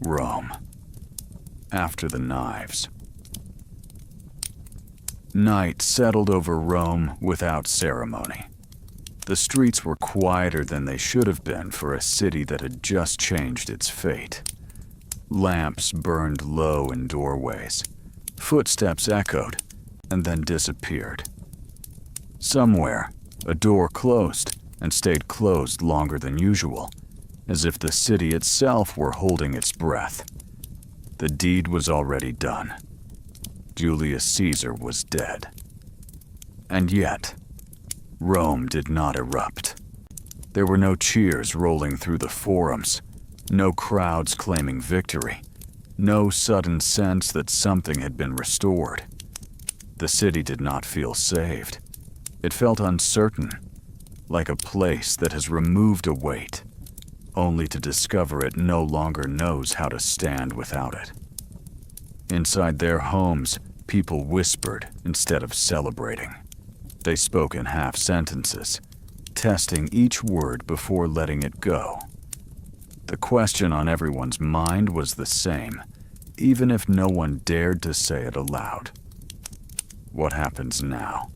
Rome. After the knives. Night settled over Rome without ceremony. The streets were quieter than they should have been for a city that had just changed its fate. Lamps burned low in doorways. Footsteps echoed and then disappeared. Somewhere, a door closed and stayed closed longer than usual, as if the city itself were holding its breath. The deed was already done. Julius Caesar was dead. And yet, Rome did not erupt. There were no cheers rolling through the forums, no crowds claiming victory, no sudden sense that something had been restored. The city did not feel saved. It felt uncertain, like a place that has removed a weight, only to discover it no longer knows how to stand without it. Inside their homes, people whispered instead of celebrating. They spoke in half sentences, testing each word before letting it go. The question on everyone's mind was the same, even if no one dared to say it aloud. What happens now?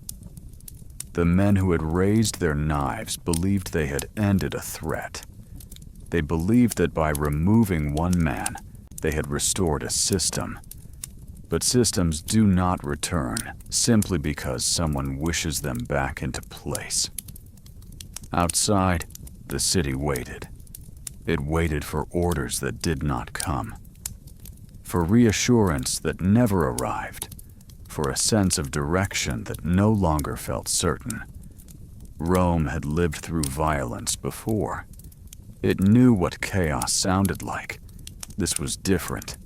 The men who had raised their knives believed they had ended a threat. They believed that by removing one man, they had restored a system. But systems do not return simply because someone wishes them back into place. Outside, the city waited. It waited for orders that did not come, for reassurance that never arrived, for a sense of direction that no longer felt certain. Rome had lived through violence before. It knew what chaos sounded like. This was different.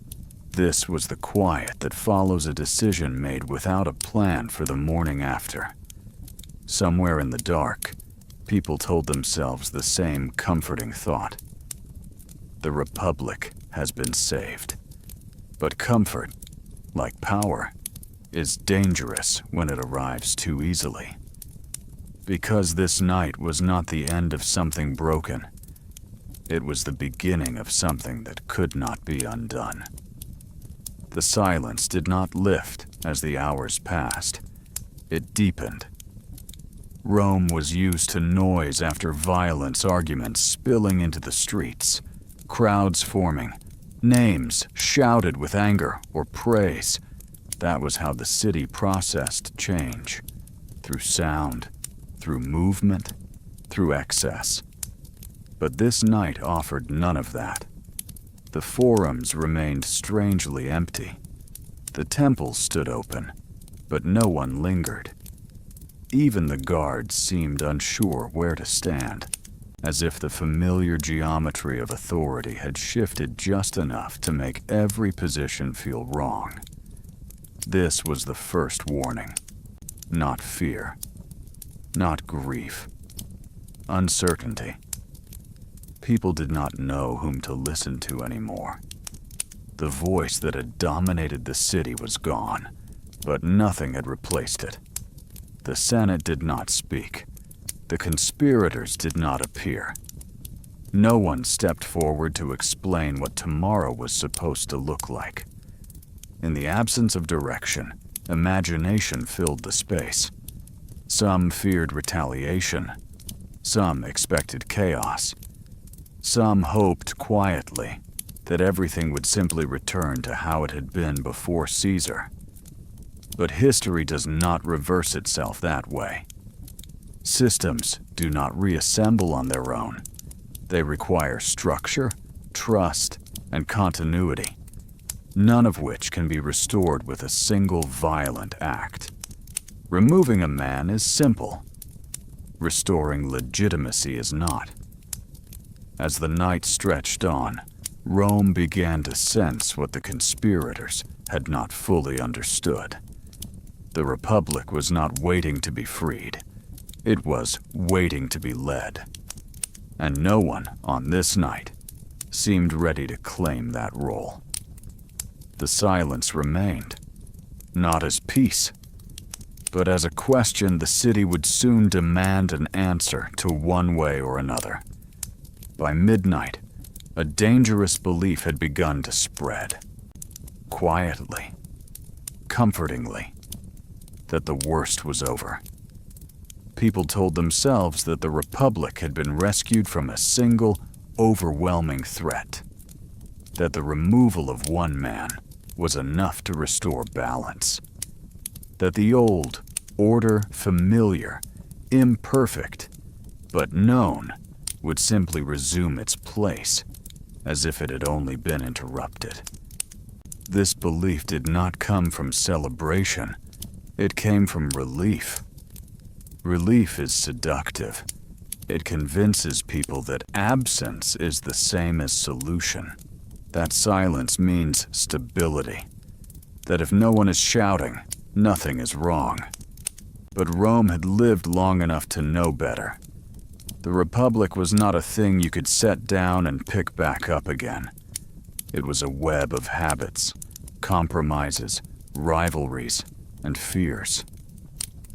This was the quiet that follows a decision made without a plan for the morning after. Somewhere in the dark, people told themselves the same comforting thought. The Republic has been saved. But comfort, like power, is dangerous when it arrives too easily. Because this night was not the end of something broken, it was the beginning of something that could not be undone. The silence did not lift as the hours passed. It deepened. Rome was used to noise after violence, arguments spilling into the streets, crowds forming, names shouted with anger or praise. That was how the city processed change, through sound, through movement, through excess. But this night offered none of that. The forums remained strangely empty. The temples stood open, but no one lingered. Even the guards seemed unsure where to stand, as if the familiar geometry of authority had shifted just enough to make every position feel wrong. This was the first warning. Not fear. Not grief. Uncertainty. People did not know whom to listen to anymore. The voice that had dominated the city was gone, but nothing had replaced it. The Senate did not speak. The conspirators did not appear. No one stepped forward to explain what tomorrow was supposed to look like. In the absence of direction, imagination filled the space. Some feared retaliation. Some expected chaos. Some hoped quietly that everything would simply return to how it had been before Caesar. But history does not reverse itself that way. Systems do not reassemble on their own. They require structure, trust, and continuity, none of which can be restored with a single violent act. Removing a man is simple. Restoring legitimacy is not. As the night stretched on, Rome began to sense what the conspirators had not fully understood. The Republic was not waiting to be freed. It was waiting to be led. And no one, on this night, seemed ready to claim that role. The silence remained, not as peace, but as a question the city would soon demand an answer to one way or another. By midnight, a dangerous belief had begun to spread. Quietly, comfortingly, that the worst was over. People told themselves that the Republic had been rescued from a single, overwhelming threat, that the removal of one man was enough to restore balance, that the old order, familiar, imperfect, but known, would simply resume its place, as if it had only been interrupted. This belief did not come from celebration, it came from relief. Relief is seductive. It convinces people that absence is the same as solution, that silence means stability, that if no one is shouting, nothing is wrong. But Rome had lived long enough to know better. The Republic was not a thing you could set down and pick back up again. It was a web of habits, compromises, rivalries, and fears.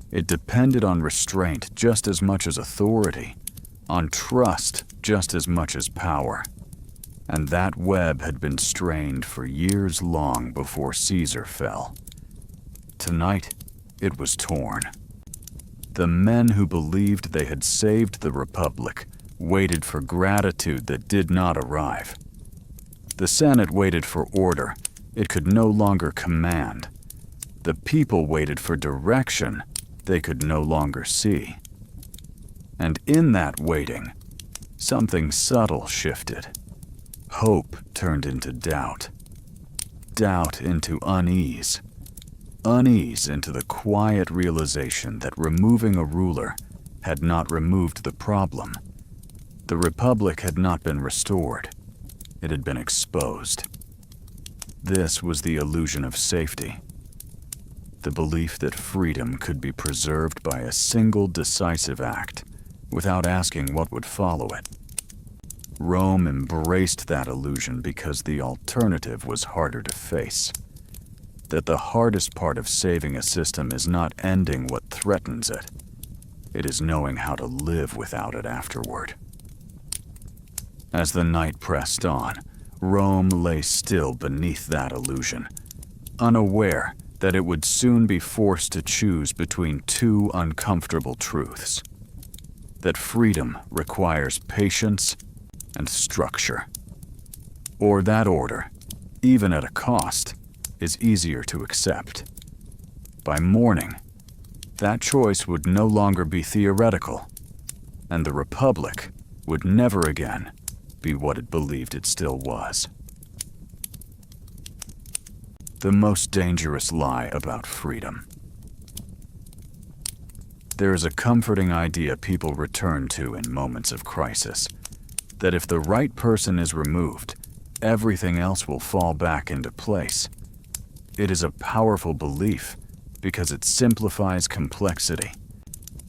It depended on restraint just as much as authority, on trust just as much as power. And that web had been strained for years long before Caesar fell. Tonight, it was torn. The men who believed they had saved the Republic waited for gratitude that did not arrive. The Senate waited for order it could no longer command. The people waited for direction they could no longer see. And in that waiting, something subtle shifted. Hope turned into doubt. Doubt into unease. Unease into the quiet realization that removing a ruler had not removed the problem. The Republic had not been restored. It had been exposed. This was the illusion of safety. The belief that freedom could be preserved by a single decisive act without asking what would follow it. Rome embraced that illusion because the alternative was harder to face. That the hardest part of saving a system is not ending what threatens it. It is knowing how to live without it afterward. As the night pressed on, Rome lay still beneath that illusion, unaware that it would soon be forced to choose between two uncomfortable truths. That freedom requires patience and structure. Or that order, even at a cost, is easier to accept. By morning, that choice would no longer be theoretical, and the Republic would never again be what it believed it still was. The most dangerous lie about freedom. There is a comforting idea people return to in moments of crisis, that if the right person is removed, everything else will fall back into place. It is a powerful belief because it simplifies complexity.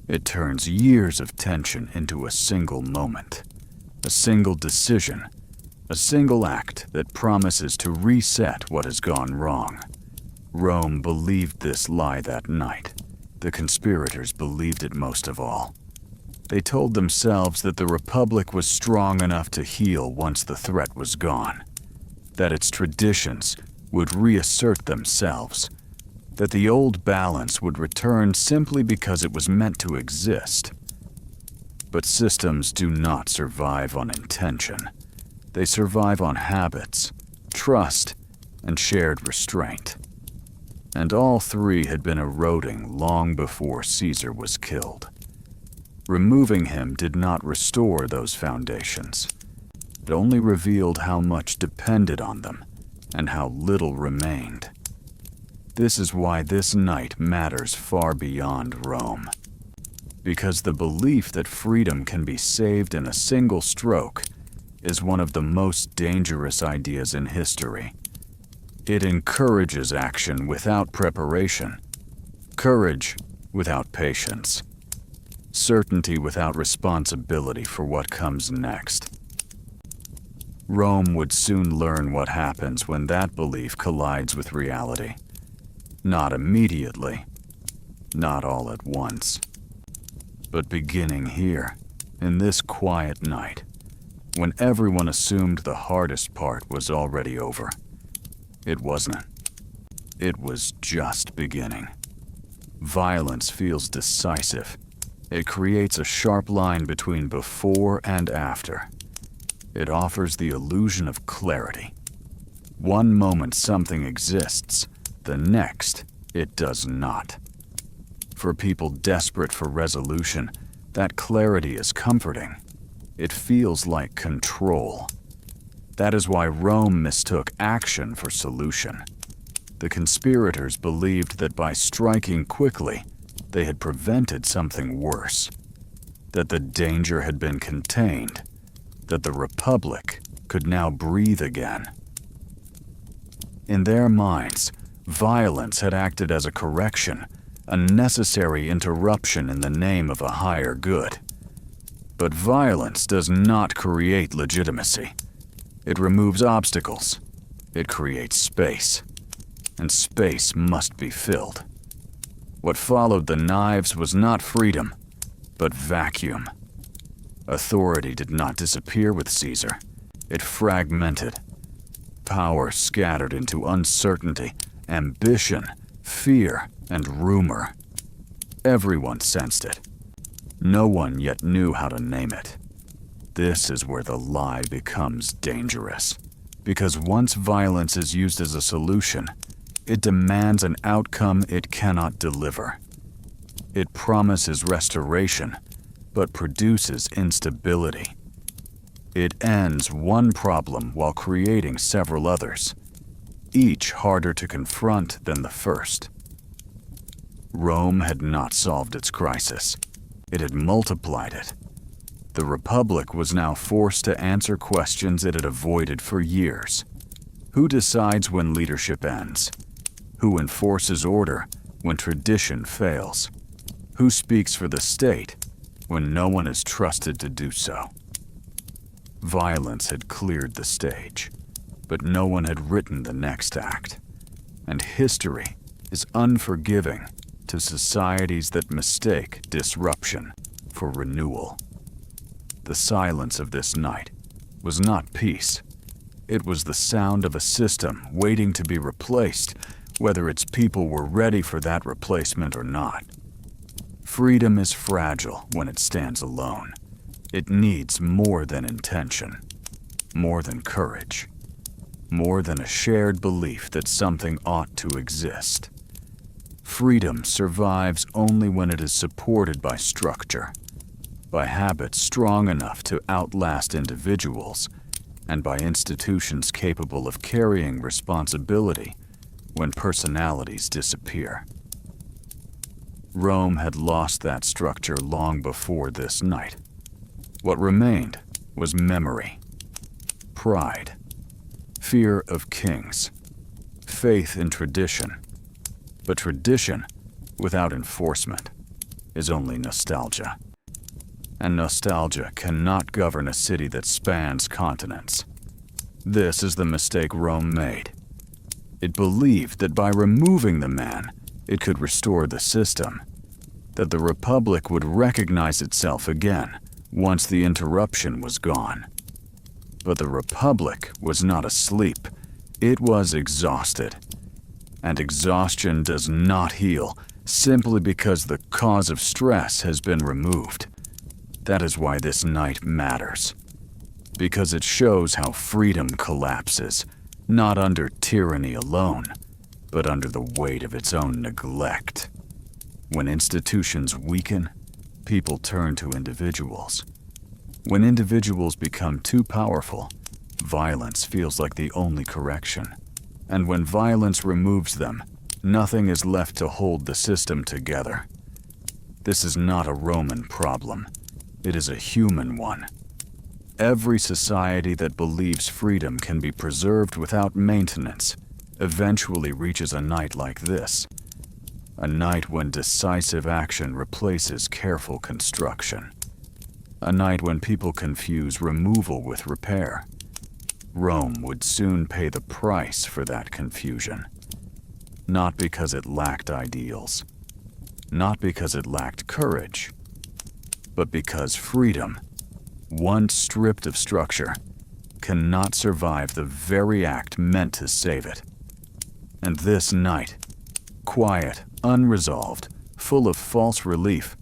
It turns years of tension into a single moment, a single decision, a single act that promises to reset what has gone wrong. Rome believed this lie that night. The conspirators believed it most of all. They told themselves that the Republic was strong enough to heal once the threat was gone, that its traditions would reassert themselves, that the old balance would return simply because it was meant to exist. But systems do not survive on intention. They survive on habits, trust, and shared restraint. And all three had been eroding long before Caesar was killed. Removing him did not restore those foundations. It only revealed how much depended on them and how little remained. This is why this night matters far beyond Rome. Because the belief that freedom can be saved in a single stroke is one of the most dangerous ideas in history. It encourages action without preparation, courage without patience, certainty without responsibility for what comes next. Rome would soon learn what happens when that belief collides with reality. Not immediately, not all at once, but beginning here, in this quiet night, when everyone assumed the hardest part was already over. It wasn't. It was just beginning. Violence feels decisive. It creates a sharp line between before and after. It offers the illusion of clarity. One moment something exists, the next it does not. For people desperate for resolution, that clarity is comforting. It feels like control. That is why Rome mistook action for solution. The conspirators believed that by striking quickly, they had prevented something worse. That the danger had been contained. That the Republic could now breathe again. In their minds, violence had acted as a correction, a necessary interruption in the name of a higher good. But violence does not create legitimacy. It removes obstacles. It creates space. And space must be filled. What followed the knives was not freedom, but vacuum. Authority did not disappear with Caesar. It fragmented. Power scattered into uncertainty, ambition, fear, and rumor. Everyone sensed it. No one yet knew how to name it. This is where the lie becomes dangerous. Because once violence is used as a solution, it demands an outcome it cannot deliver. It promises restoration, but produces instability. It ends one problem while creating several others, each harder to confront than the first. Rome had not solved its crisis. It had multiplied it. The Republic was now forced to answer questions it had avoided for years. Who decides when leadership ends? Who enforces order when tradition fails? Who speaks for the state when no one is trusted to do so? Violence had cleared the stage, but no one had written the next act. And history is unforgiving to societies that mistake disruption for renewal. The silence of this night was not peace. It was the sound of a system waiting to be replaced, whether its people were ready for that replacement or not. Freedom is fragile when it stands alone. It needs more than intention, more than courage, more than a shared belief that something ought to exist. Freedom survives only when it is supported by structure, by habits strong enough to outlast individuals, and by institutions capable of carrying responsibility when personalities disappear. Rome had lost that structure long before this night. What remained was memory, pride, fear of kings, faith in tradition. But tradition, without enforcement, is only nostalgia. And nostalgia cannot govern a city that spans continents. This is the mistake Rome made. It believed that by removing the man, it could restore the system, that the Republic would recognize itself again once the interruption was gone. But the Republic was not asleep. It was exhausted. And exhaustion does not heal simply because the cause of stress has been removed. That is why this night matters. Because it shows how freedom collapses, not under tyranny alone, but under the weight of its own neglect. When institutions weaken, people turn to individuals. When individuals become too powerful, violence feels like the only correction. And when violence removes them, nothing is left to hold the system together. This is not a Roman problem. It is a human one. Every society that believes freedom can be preserved without maintenance eventually reaches a night like this. A night when decisive action replaces careful construction. A night when people confuse removal with repair. Rome would soon pay the price for that confusion. Not because it lacked ideals. Not because it lacked courage. But because freedom once stripped of structure, cannot survive the very act meant to save it. And this night, quiet, unresolved, full of false relief,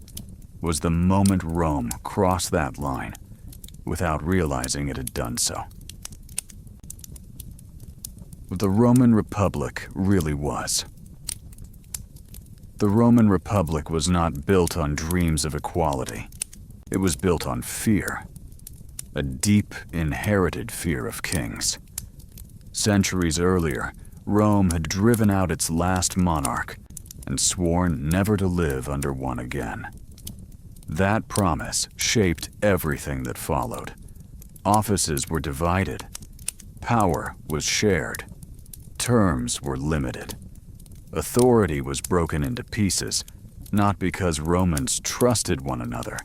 was the moment Rome crossed that line without realizing it had done so. What the Roman Republic really was. The Roman Republic was not built on dreams of equality. It was built on fear. A deep, inherited fear of kings. Centuries earlier, Rome had driven out its last monarch and sworn never to live under one again. That promise shaped everything that followed. Offices were divided. Power was shared. Terms were limited. Authority was broken into pieces, not because Romans trusted one another,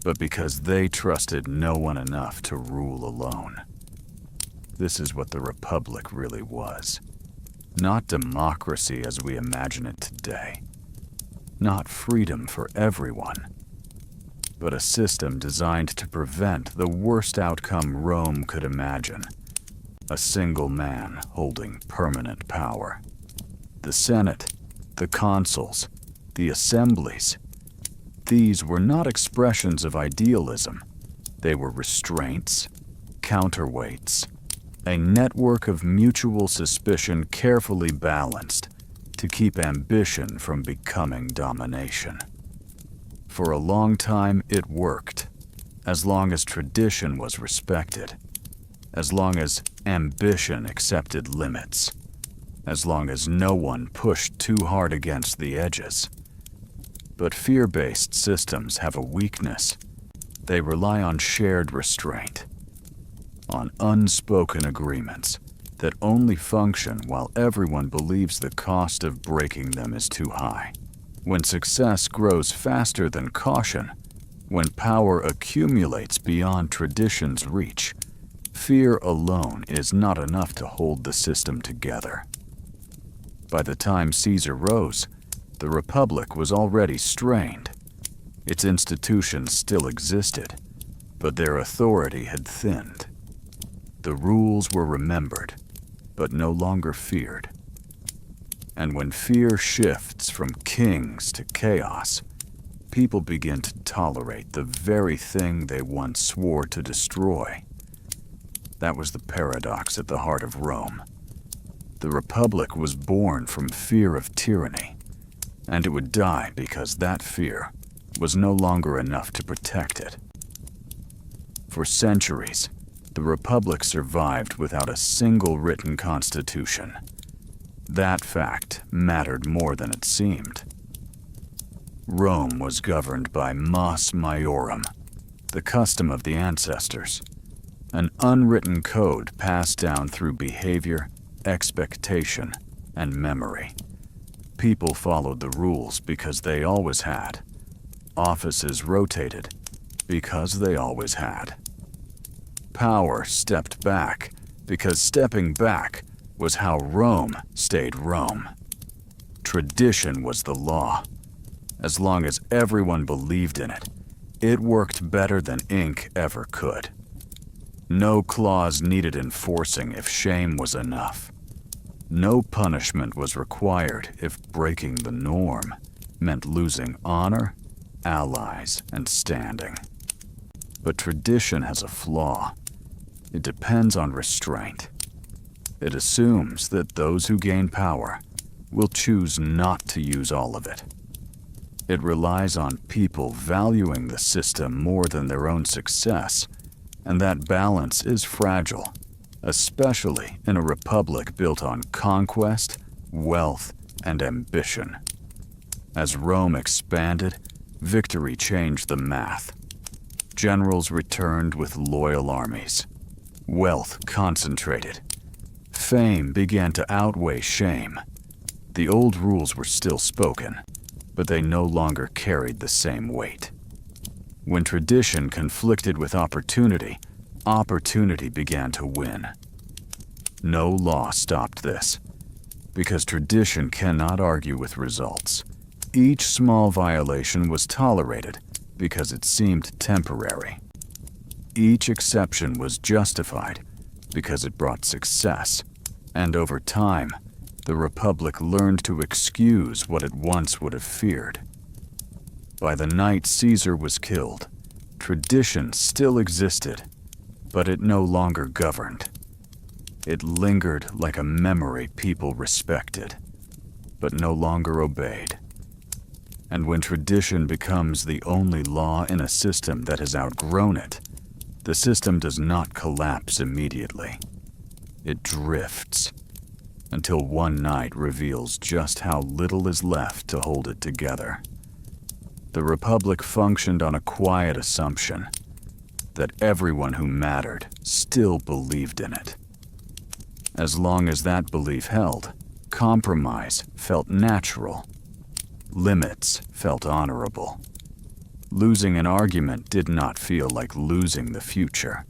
but because they trusted no one enough to rule alone. This is what the Republic really was. Not democracy as we imagine it today. Not freedom for everyone. But a system designed to prevent the worst outcome Rome could imagine. A single man holding permanent power. The Senate, the consuls, the assemblies. These were not expressions of idealism. They were restraints, counterweights, a network of mutual suspicion carefully balanced to keep ambition from becoming domination. For a long time, it worked, as long as tradition was respected, as long as ambition accepted limits, as long as no one pushed too hard against the edges. But fear-based systems have a weakness. They rely on shared restraint, on unspoken agreements that only function while everyone believes the cost of breaking them is too high. When success grows faster than caution, when power accumulates beyond tradition's reach, fear alone is not enough to hold the system together. By the time Caesar rose, the Republic was already strained. Its institutions still existed, but their authority had thinned. The rules were remembered, but no longer feared. And when fear shifts from kings to chaos, people begin to tolerate the very thing they once swore to destroy. That was the paradox at the heart of Rome. The Republic was born from fear of tyranny, and it would die because that fear was no longer enough to protect it. For centuries, the Republic survived without a single written constitution. That fact mattered more than it seemed. Rome was governed by mos maiorum, the custom of the ancestors, an unwritten code passed down through behavior, expectation, and memory. People followed the rules because they always had. Offices rotated because they always had. Power stepped back because stepping back was how Rome stayed Rome. Tradition was the law. As long as everyone believed in it, it worked better than ink ever could. No clause needed enforcing if shame was enough. No punishment was required if breaking the norm meant losing honor, allies, and standing. But tradition has a flaw. It depends on restraint. It assumes that those who gain power will choose not to use all of it. It relies on people valuing the system more than their own success, and that balance is fragile, especially in a republic built on conquest, wealth, and ambition. As Rome expanded, victory changed the math. Generals returned with loyal armies. Wealth concentrated. Fame began to outweigh shame. The old rules were still spoken, but they no longer carried the same weight. When tradition conflicted with opportunity, opportunity began to win. No law stopped this, because tradition cannot argue with results. Each small violation was tolerated because it seemed temporary. Each exception was justified because it brought success, and over time, the Republic learned to excuse what it once would have feared. By the night Caesar was killed, tradition still existed, but it no longer governed. It lingered like a memory people respected, but no longer obeyed. And when tradition becomes the only law in a system that has outgrown it, the system does not collapse immediately. It drifts, until one night reveals just how little is left to hold it together. The Republic functioned on a quiet assumption that everyone who mattered still believed in it. As long as that belief held, compromise felt natural. Limits felt honorable. Losing an argument did not feel like losing the future.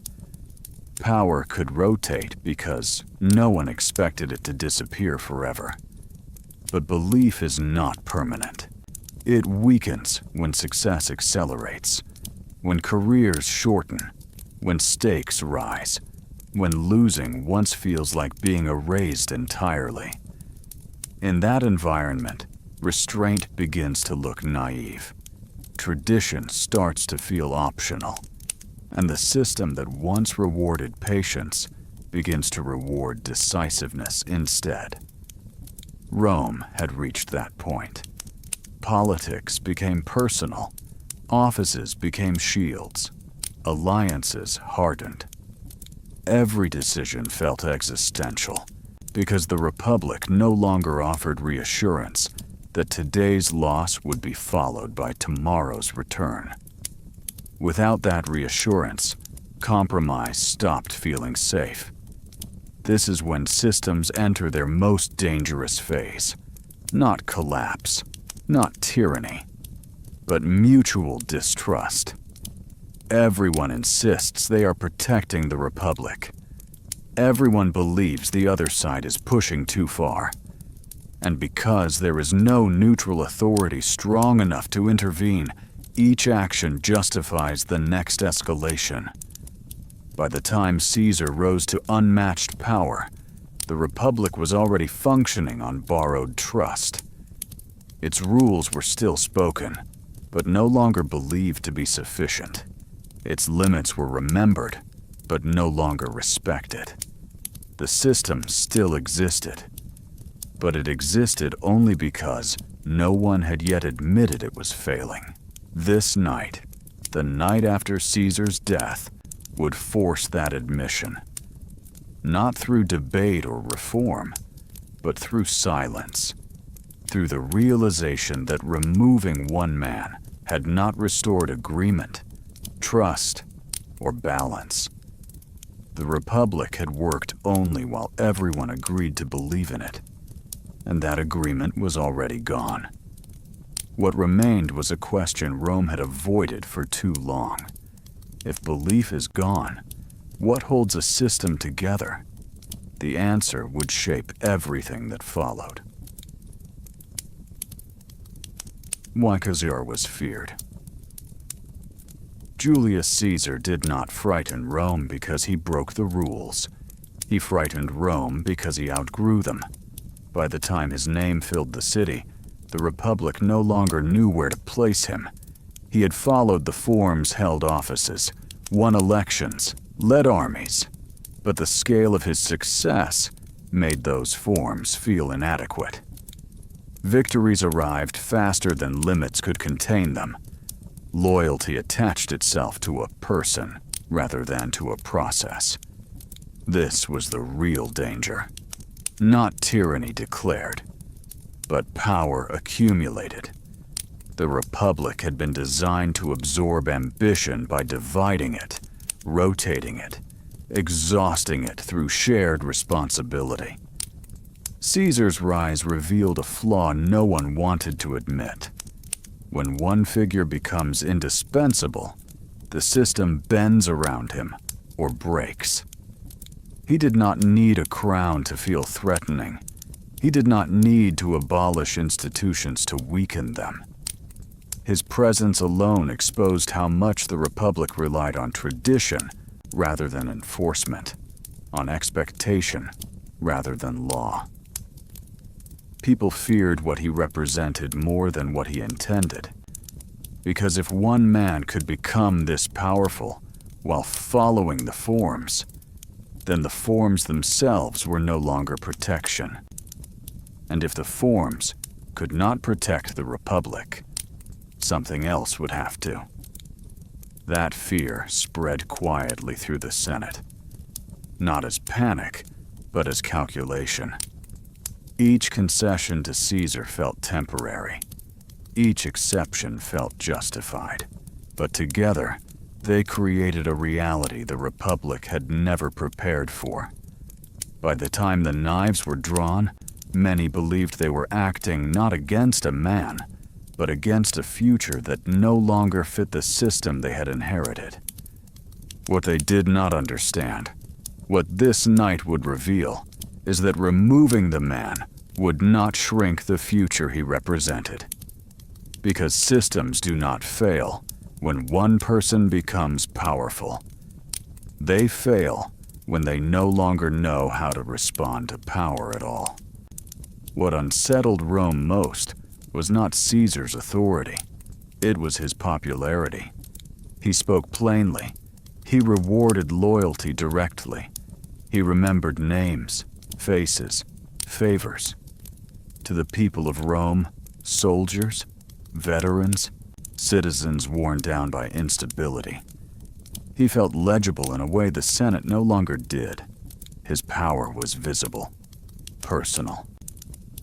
Power could rotate because no one expected it to disappear forever. But belief is not permanent. It weakens when success accelerates, when careers shorten, when stakes rise, when losing once feels like being erased entirely. In that environment, restraint begins to look naive. Tradition starts to feel optional, and the system that once rewarded patience begins to reward decisiveness instead. Rome had reached that point. Politics became personal, offices became shields, alliances hardened. Every decision felt existential, because the Republic no longer offered reassurance that today's loss would be followed by tomorrow's return. Without that reassurance, compromise stopped feeling safe. This is when systems enter their most dangerous phase. Not collapse, not tyranny, but mutual distrust. Everyone insists they are protecting the Republic. Everyone believes the other side is pushing too far. And because there is no neutral authority strong enough to intervene, each action justifies the next escalation. By the time Caesar rose to unmatched power, the Republic was already functioning on borrowed trust. Its rules were still spoken, but no longer believed to be sufficient. Its limits were remembered, but no longer respected. The system still existed, but it existed only because no one had yet admitted it was failing. This night, the night after Caesar's death, would force that admission. Not through debate or reform, but through silence. Through the realization that removing one man had not restored agreement, trust, or balance. The Republic had worked only while everyone agreed to believe in it, and that agreement was already gone. What remained was a question Rome had avoided for too long. If belief is gone, what holds a system together? The answer would shape everything that followed. Why Caesar was feared. Julius Caesar did not frighten Rome because he broke the rules. He frightened Rome because he outgrew them. By the time his name filled the city, the Republic no longer knew where to place him. He had followed the forms, held offices, won elections, led armies, but the scale of his success made those forms feel inadequate. Victories arrived faster than limits could contain them. Loyalty attached itself to a person rather than to a process. This was the real danger. Not tyranny declared, but power accumulated. The Republic had been designed to absorb ambition by dividing it, rotating it, exhausting it through shared responsibility. Caesar's rise revealed a flaw no one wanted to admit. When one figure becomes indispensable, the system bends around him or breaks. He did not need a crown to feel threatening. He did not need to abolish institutions to weaken them. His presence alone exposed how much the Republic relied on tradition rather than enforcement, on expectation rather than law. People feared what he represented more than what he intended, because if one man could become this powerful while following the forms, then the forms themselves were no longer protection. And if the forms could not protect the Republic, something else would have to. That fear spread quietly through the Senate, not as panic, but as calculation. Each concession to Caesar felt temporary. Each exception felt justified. But together, they created a reality the Republic had never prepared for. By the time the knives were drawn, many believed they were acting not against a man, but against a future that no longer fit the system they had inherited. What they did not understand, what this night would reveal, is that removing the man would not shrink the future he represented. Because systems do not fail when one person becomes powerful. They fail when they no longer know how to respond to power at all. What unsettled Rome most was not Caesar's authority. It was his popularity. He spoke plainly. He rewarded loyalty directly. He remembered names, faces, favors. To the people of Rome, soldiers, veterans, citizens worn down by instability. He felt legible in a way the Senate no longer did. His power was visible, personal,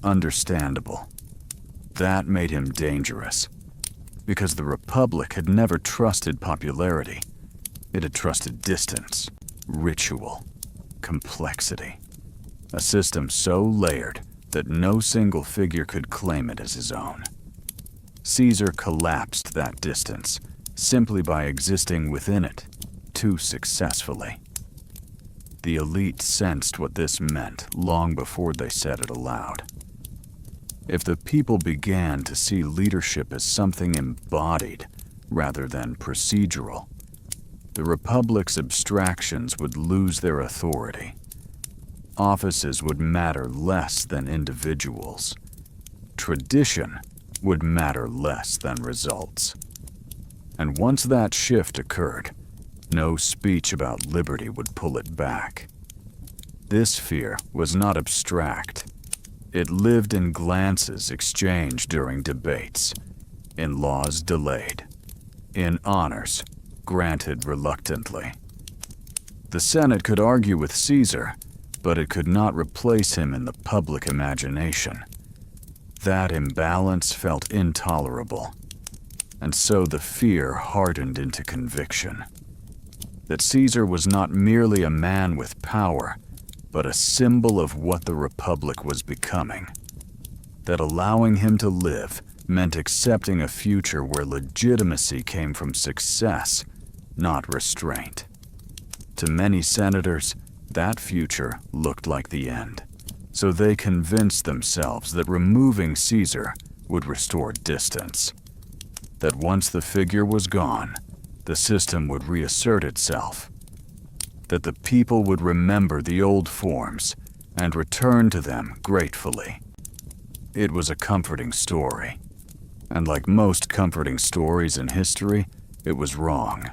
understandable. That made him dangerous, because the Republic had never trusted popularity. It had trusted distance, ritual, complexity. A system so layered that no single figure could claim it as his own. Caesar collapsed that distance simply by existing within it too successfully. The elite sensed what this meant long before they said it aloud. If the people began to see leadership as something embodied rather than procedural, the Republic's abstractions would lose their authority. Offices would matter less than individuals. Tradition would matter less than results. And once that shift occurred, no speech about liberty would pull it back. This fear was not abstract. It lived in glances exchanged during debates, in laws delayed, in honors granted reluctantly. The Senate could argue with Caesar, but it could not replace him in the public imagination. That imbalance felt intolerable, and so the fear hardened into conviction. That Caesar was not merely a man with power, but a symbol of what the Republic was becoming. That allowing him to live meant accepting a future where legitimacy came from success, not restraint. To many senators, that future looked like the end, so they convinced themselves that removing Caesar would restore distance. That once the figure was gone, the system would reassert itself. That the people would remember the old forms and return to them gratefully. It was a comforting story. And like most comforting stories in history, it was wrong.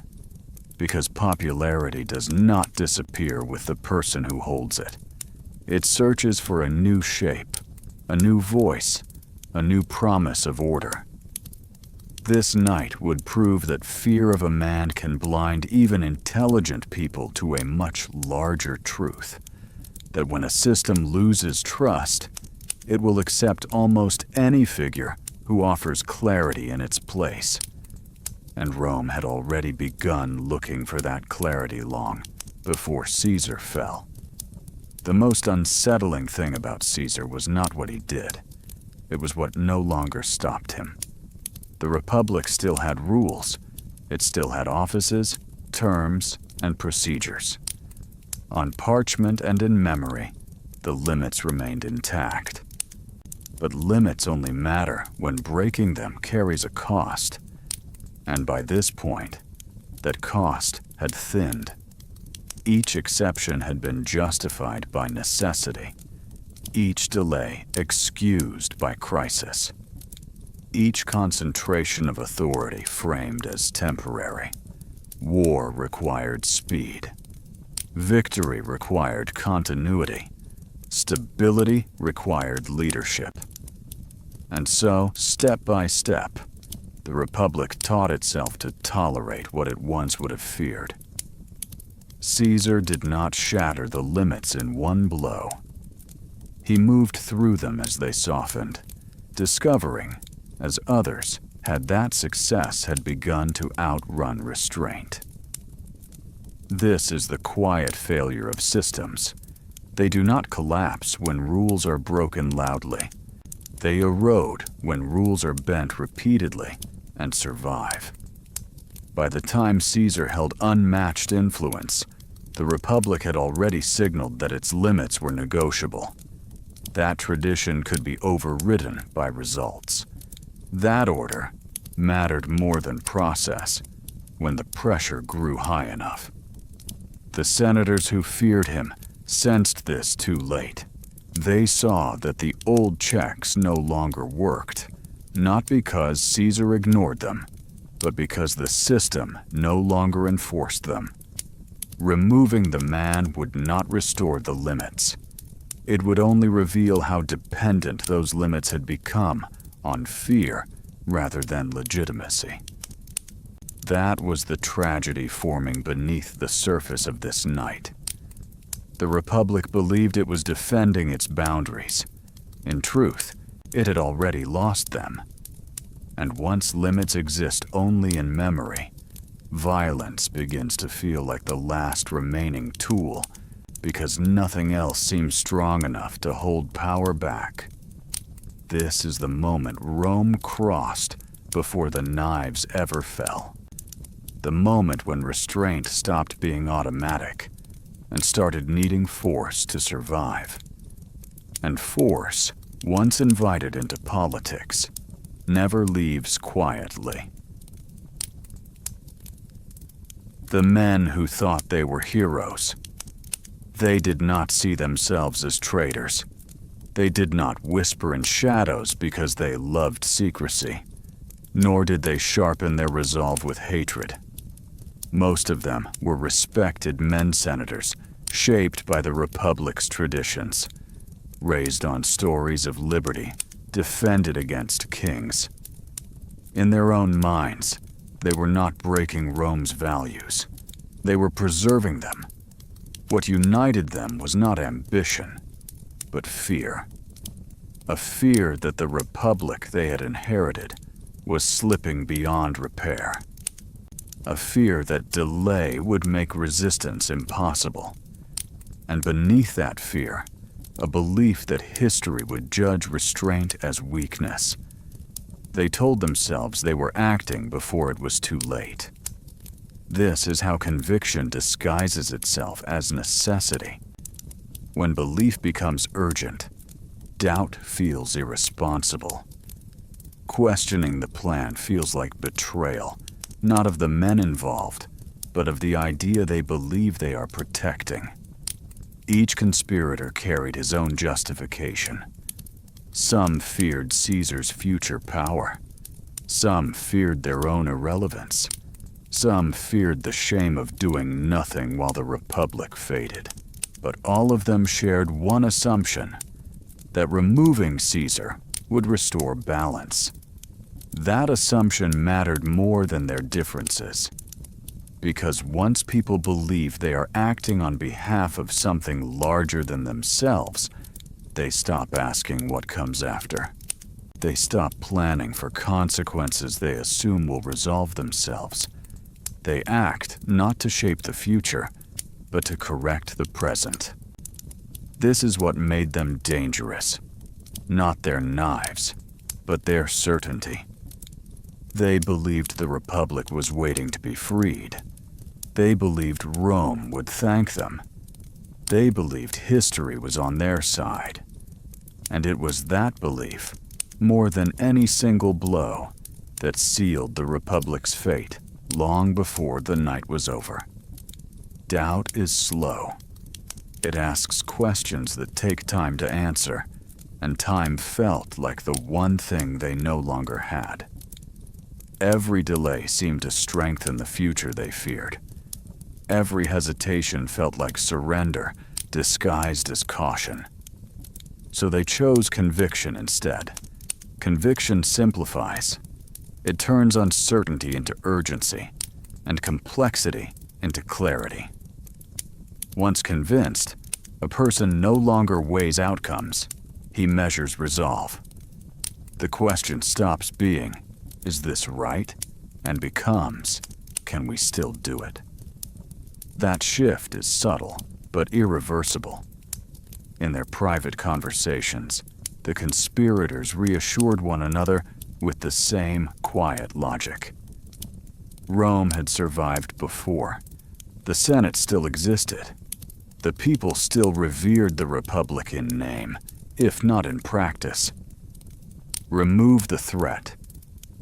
Because popularity does not disappear with the person who holds it. It searches for a new shape, a new voice, a new promise of order. This night would prove that fear of a man can blind even intelligent people to a much larger truth. That when a system loses trust, it will accept almost any figure who offers clarity in its place. And Rome had already begun looking for that clarity long before Caesar fell. The most unsettling thing about Caesar was not what he did. It was what no longer stopped him. The Republic still had rules. It still had offices, terms, and procedures. On parchment and in memory, the limits remained intact. But limits only matter when breaking them carries a cost. And by this point, that cost had thinned. Each exception had been justified by necessity. Each delay excused by crisis. Each concentration of authority framed as temporary. War required speed. Victory required continuity. Stability required leadership. And so, step by step, the Republic taught itself to tolerate what it once would have feared. Caesar did not shatter the limits in one blow. He moved through them as they softened, discovering, as others had, that success had begun to outrun restraint. This is the quiet failure of systems. They do not collapse when rules are broken loudly. They erode when rules are bent repeatedly and survive. By the time Caesar held unmatched influence, the Republic had already signaled that its limits were negotiable. That tradition could be overridden by results. That order mattered more than process when the pressure grew high enough. The senators who feared him sensed this too late. They saw that the old checks no longer worked, not because Caesar ignored them, but because the system no longer enforced them. Removing the man would not restore the limits. It would only reveal how dependent those limits had become on fear rather than legitimacy. That was the tragedy forming beneath the surface of this night. The Republic believed it was defending its boundaries. In truth, it had already lost them. And once limits exist only in memory, violence begins to feel like the last remaining tool, because nothing else seems strong enough to hold power back. This is the moment Rome crossed before the knives ever fell. The moment when restraint stopped being automatic and started needing force to survive. And force, once invited into politics, never leaves quietly. The men who thought they were heroes, they did not see themselves as traitors. They did not whisper in shadows because they loved secrecy, nor did they sharpen their resolve with hatred. Most of them were respected men senators, shaped by the Republic's traditions, raised on stories of liberty, defended against kings. In their own minds, they were not breaking Rome's values. They were preserving them. What united them was not ambition, but fear. A fear that the Republic they had inherited was slipping beyond repair. A fear that delay would make resistance impossible. And beneath that fear, a belief that history would judge restraint as weakness. They told themselves they were acting before it was too late. This is how conviction disguises itself as necessity. When belief becomes urgent, doubt feels irresponsible. Questioning the plan feels like betrayal, not of the men involved, but of the idea they believe they are protecting. Each conspirator carried his own justification. Some feared Caesar's future power. Some feared their own irrelevance. Some feared the shame of doing nothing while the Republic faded. But all of them shared one assumption, that removing Caesar would restore balance. That assumption mattered more than their differences. Because once people believe they are acting on behalf of something larger than themselves, they stop asking what comes after. They stop planning for consequences they assume will resolve themselves. They act not to shape the future, but to correct the present. This is what made them dangerous. Not their knives, but their certainty. They believed the Republic was waiting to be freed. They believed Rome would thank them. They believed history was on their side. And it was that belief, more than any single blow, that sealed the Republic's fate long before the night was over. Doubt is slow. It asks questions that take time to answer, and time felt like the one thing they no longer had. Every delay seemed to strengthen the future they feared. Every hesitation felt like surrender, disguised as caution. So they chose conviction instead. Conviction simplifies. It turns uncertainty into urgency, and complexity into clarity. Once convinced, a person no longer weighs outcomes. He measures resolve. The question stops being, "Is this right?" and becomes, "Can we still do it?" That shift is subtle, but irreversible. In their private conversations, the conspirators reassured one another with the same quiet logic. Rome had survived before. The Senate still existed. The people still revered the Republic in name, if not in practice. Remove the threat,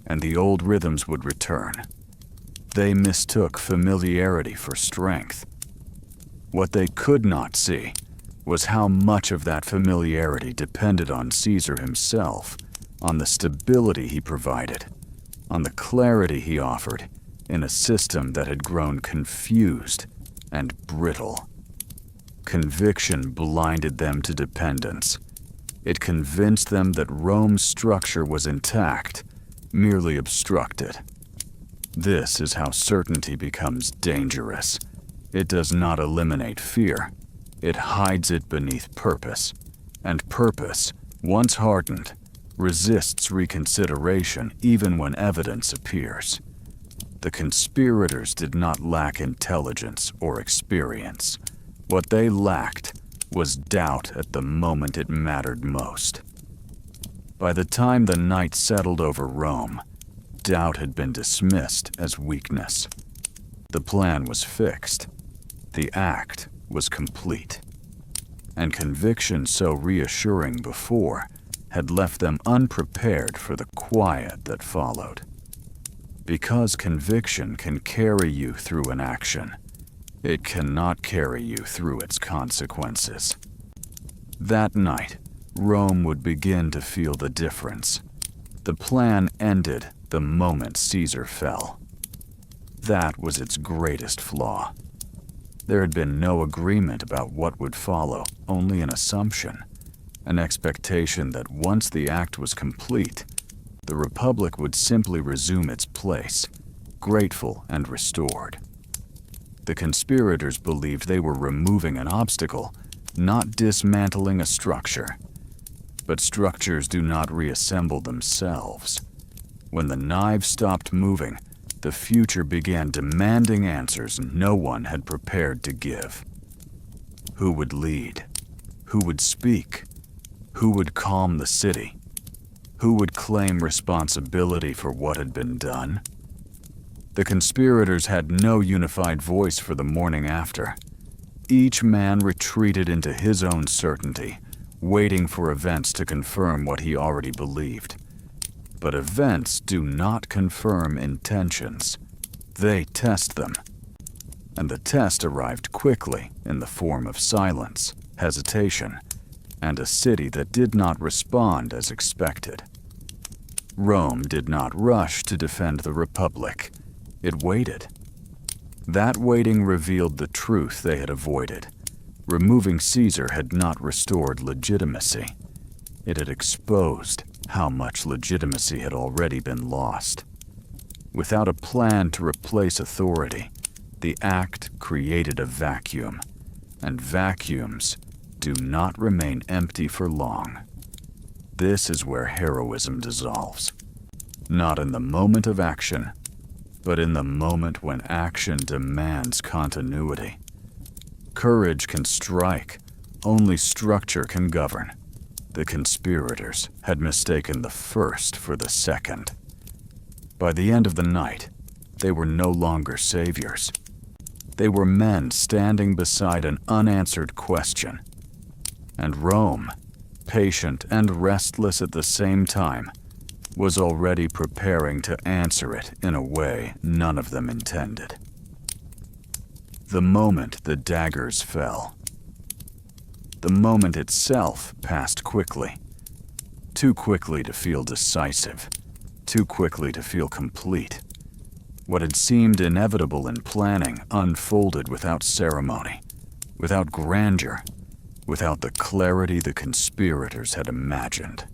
and the old rhythms would return. They mistook familiarity for strength. What they could not see was how much of that familiarity depended on Caesar himself, on the stability he provided, on the clarity he offered in a system that had grown confused and brittle. Conviction blinded them to dependence. It convinced them that Rome's structure was intact, merely obstructed. This is how certainty becomes dangerous. It does not eliminate fear. It hides it beneath purpose. And purpose, once hardened, resists reconsideration even when evidence appears. The conspirators did not lack intelligence or experience. What they lacked was doubt at the moment it mattered most. By the time the night settled over Rome, doubt had been dismissed as weakness. The plan was fixed. The act was complete. And conviction so reassuring before had left them unprepared for the quiet that followed. Because conviction can carry you through an action, it cannot carry you through its consequences. That night, Rome would begin to feel the difference. The plan ended the moment Caesar fell. That was its greatest flaw. There had been no agreement about what would follow, only an assumption, an expectation that once the act was complete, the Republic would simply resume its place, grateful and restored. The conspirators believed they were removing an obstacle, not dismantling a structure. But structures do not reassemble themselves. When the knives stopped moving, the future began demanding answers no one had prepared to give. Who would lead? Who would speak? Who would calm the city? Who would claim responsibility for what had been done? The conspirators had no unified voice for the morning after. Each man retreated into his own certainty, waiting for events to confirm what he already believed. But events do not confirm intentions. They test them. And the test arrived quickly in the form of silence, hesitation, and a city that did not respond as expected. Rome did not rush to defend the Republic. It waited. That waiting revealed the truth they had avoided. Removing Caesar had not restored legitimacy. It had exposed how much legitimacy had already been lost. Without a plan to replace authority, the act created a vacuum, and vacuums do not remain empty for long. This is where heroism dissolves. Not in the moment of action, but in the moment when action demands continuity. Courage can strike, only structure can govern. The conspirators had mistaken the first for the second. By the end of the night, they were no longer saviors. They were men standing beside an unanswered question. And Rome, patient and restless at the same time, was already preparing to answer it in a way none of them intended. The moment the daggers fell, the moment itself passed quickly. Too quickly to feel decisive, too quickly to feel complete. What had seemed inevitable in planning unfolded without ceremony, without grandeur, without the clarity the conspirators had imagined.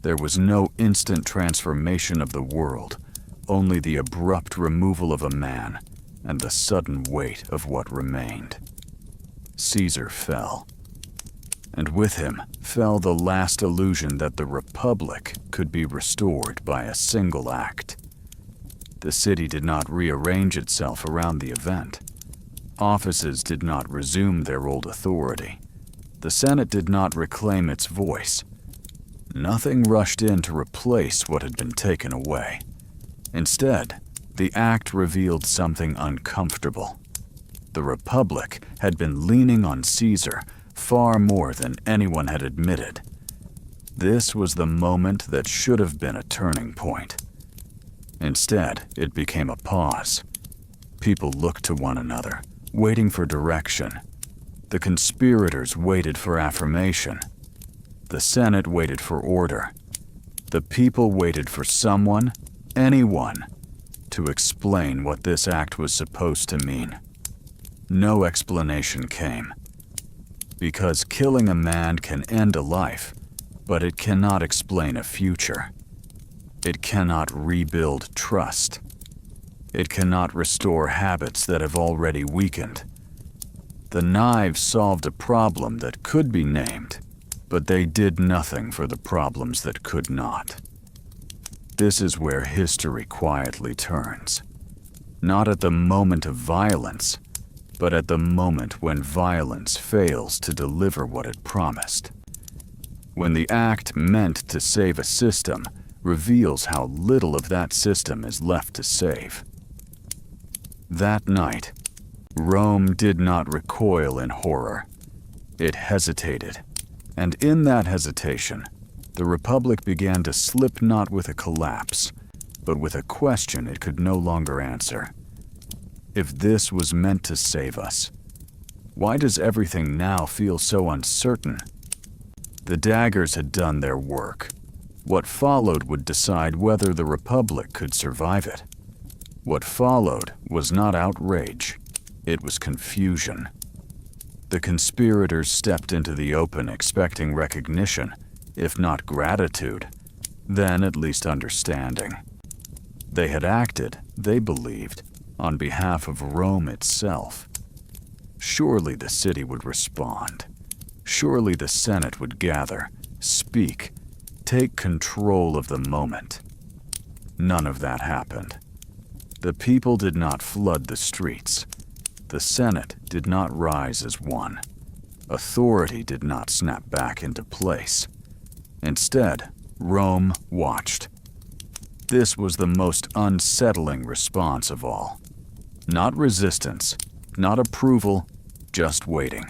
There was no instant transformation of the world, only the abrupt removal of a man and the sudden weight of what remained. Caesar fell. And with him fell the last illusion that the Republic could be restored by a single act. The city did not rearrange itself around the event. Offices did not resume their old authority. The Senate did not reclaim its voice. Nothing rushed in to replace what had been taken away. Instead, the act revealed something uncomfortable. The Republic had been leaning on Caesar far more than anyone had admitted. This was the moment that should have been a turning point. Instead, it became a pause. People looked to one another, waiting for direction. The conspirators waited for affirmation. The Senate waited for order. The people waited for someone, anyone, to explain what this act was supposed to mean. No explanation came. Because killing a man can end a life, but it cannot explain a future. It cannot rebuild trust. It cannot restore habits that have already weakened. The knives solved a problem that could be named, but they did nothing for the problems that could not. This is where history quietly turns. Not at the moment of violence, but at the moment when violence fails to deliver what it promised. When the act meant to save a system reveals how little of that system is left to save. That night, Rome did not recoil in horror. It hesitated, and in that hesitation, the Republic began to slip not with a collapse, but with a question it could no longer answer. If this was meant to save us, why does everything now feel so uncertain? The daggers had done their work. What followed would decide whether the Republic could survive it. What followed was not outrage, it was confusion. The conspirators stepped into the open expecting recognition, if not gratitude, then at least understanding. They had acted, they believed, on behalf of Rome itself. Surely the city would respond. Surely the Senate would gather, speak, take control of the moment. None of that happened. The people did not flood the streets. The Senate did not rise as one. Authority did not snap back into place. Instead, Rome watched. This was the most unsettling response of all. Not resistance, not approval, just waiting.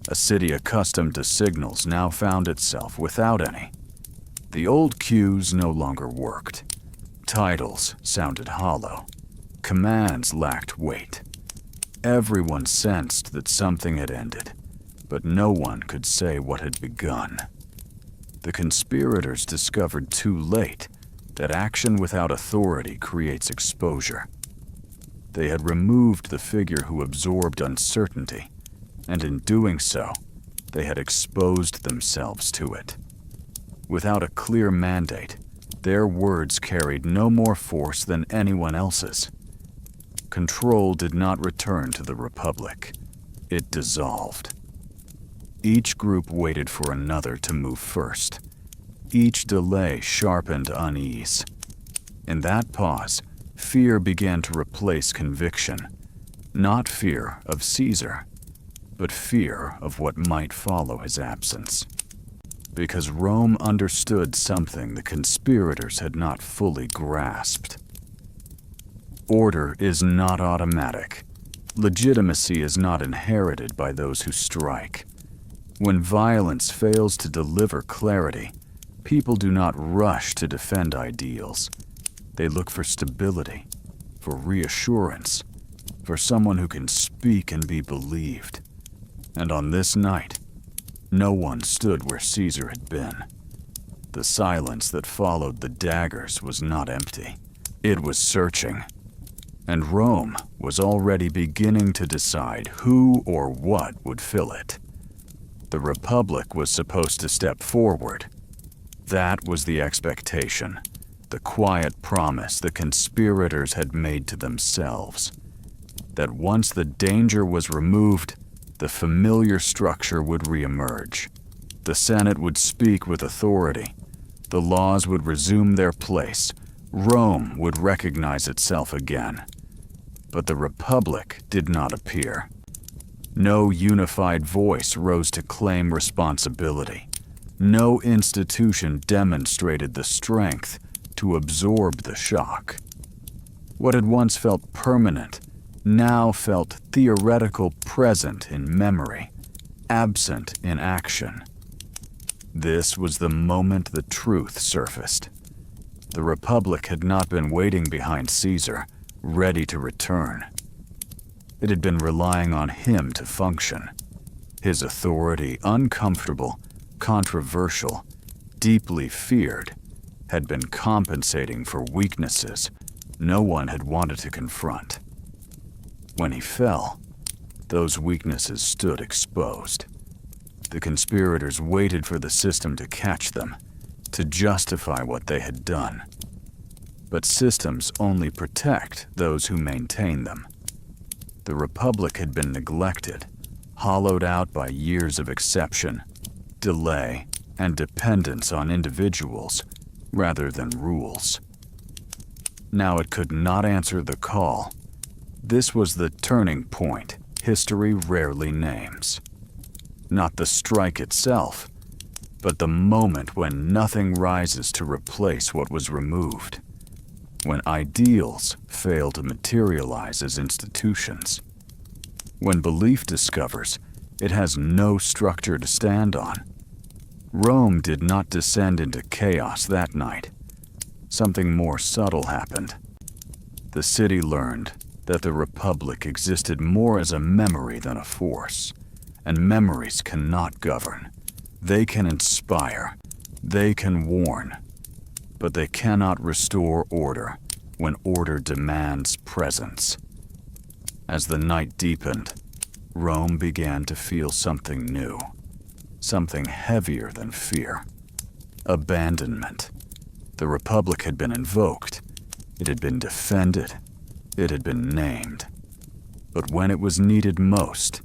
A city accustomed to signals now found itself without any. The old cues no longer worked. Titles sounded hollow. Commands lacked weight. Everyone sensed that something had ended, but no one could say what had begun. The conspirators discovered too late that action without authority creates exposure. They had removed the figure who absorbed uncertainty, and in doing so, they had exposed themselves to it. Without a clear mandate, their words carried no more force than anyone else's. Control did not return to the Republic. It dissolved. Each group waited for another to move first. Each delay sharpened unease. In that pause, fear began to replace conviction. Not fear of Caesar, but fear of what might follow his absence. Because Rome understood something the conspirators had not fully grasped. Order is not automatic. Legitimacy is not inherited by those who strike. When violence fails to deliver clarity, people do not rush to defend ideals. They look for stability, for reassurance, for someone who can speak and be believed. And on this night, no one stood where Caesar had been. The silence that followed the daggers was not empty. It was searching. And Rome was already beginning to decide who or what would fill it. The Republic was supposed to step forward. That was the expectation, the quiet promise the conspirators had made to themselves. That once the danger was removed, the familiar structure would reemerge. The Senate would speak with authority. The laws would resume their place. Rome would recognize itself again. But the Republic did not appear. No unified voice rose to claim responsibility. No institution demonstrated the strength to absorb the shock. What had once felt permanent now felt theoretical, present in memory, absent in action. This was the moment the truth surfaced. The Republic had not been waiting behind Caesar, ready to return. It had been relying on him to function. His authority, uncomfortable, controversial, deeply feared, had been compensating for weaknesses no one had wanted to confront. When he fell, those weaknesses stood exposed. The conspirators waited for the system to catch them, to justify what they had done. But systems only protect those who maintain them. The Republic had been neglected, hollowed out by years of exception, delay, and dependence on individuals rather than rules. Now it could not answer the call. This was the turning point history rarely names. Not the strike itself, but the moment when nothing rises to replace what was removed. When ideals fail to materialize as institutions. When belief discovers it has no structure to stand on. Rome did not descend into chaos that night. Something more subtle happened. The city learned that the Republic existed more as a memory than a force, and memories cannot govern. They can inspire, they can warn, but they cannot restore order when order demands presence. As the night deepened, Rome began to feel something new, something heavier than fear. Abandonment. The Republic had been invoked, it had been defended, it had been named. But when it was needed most,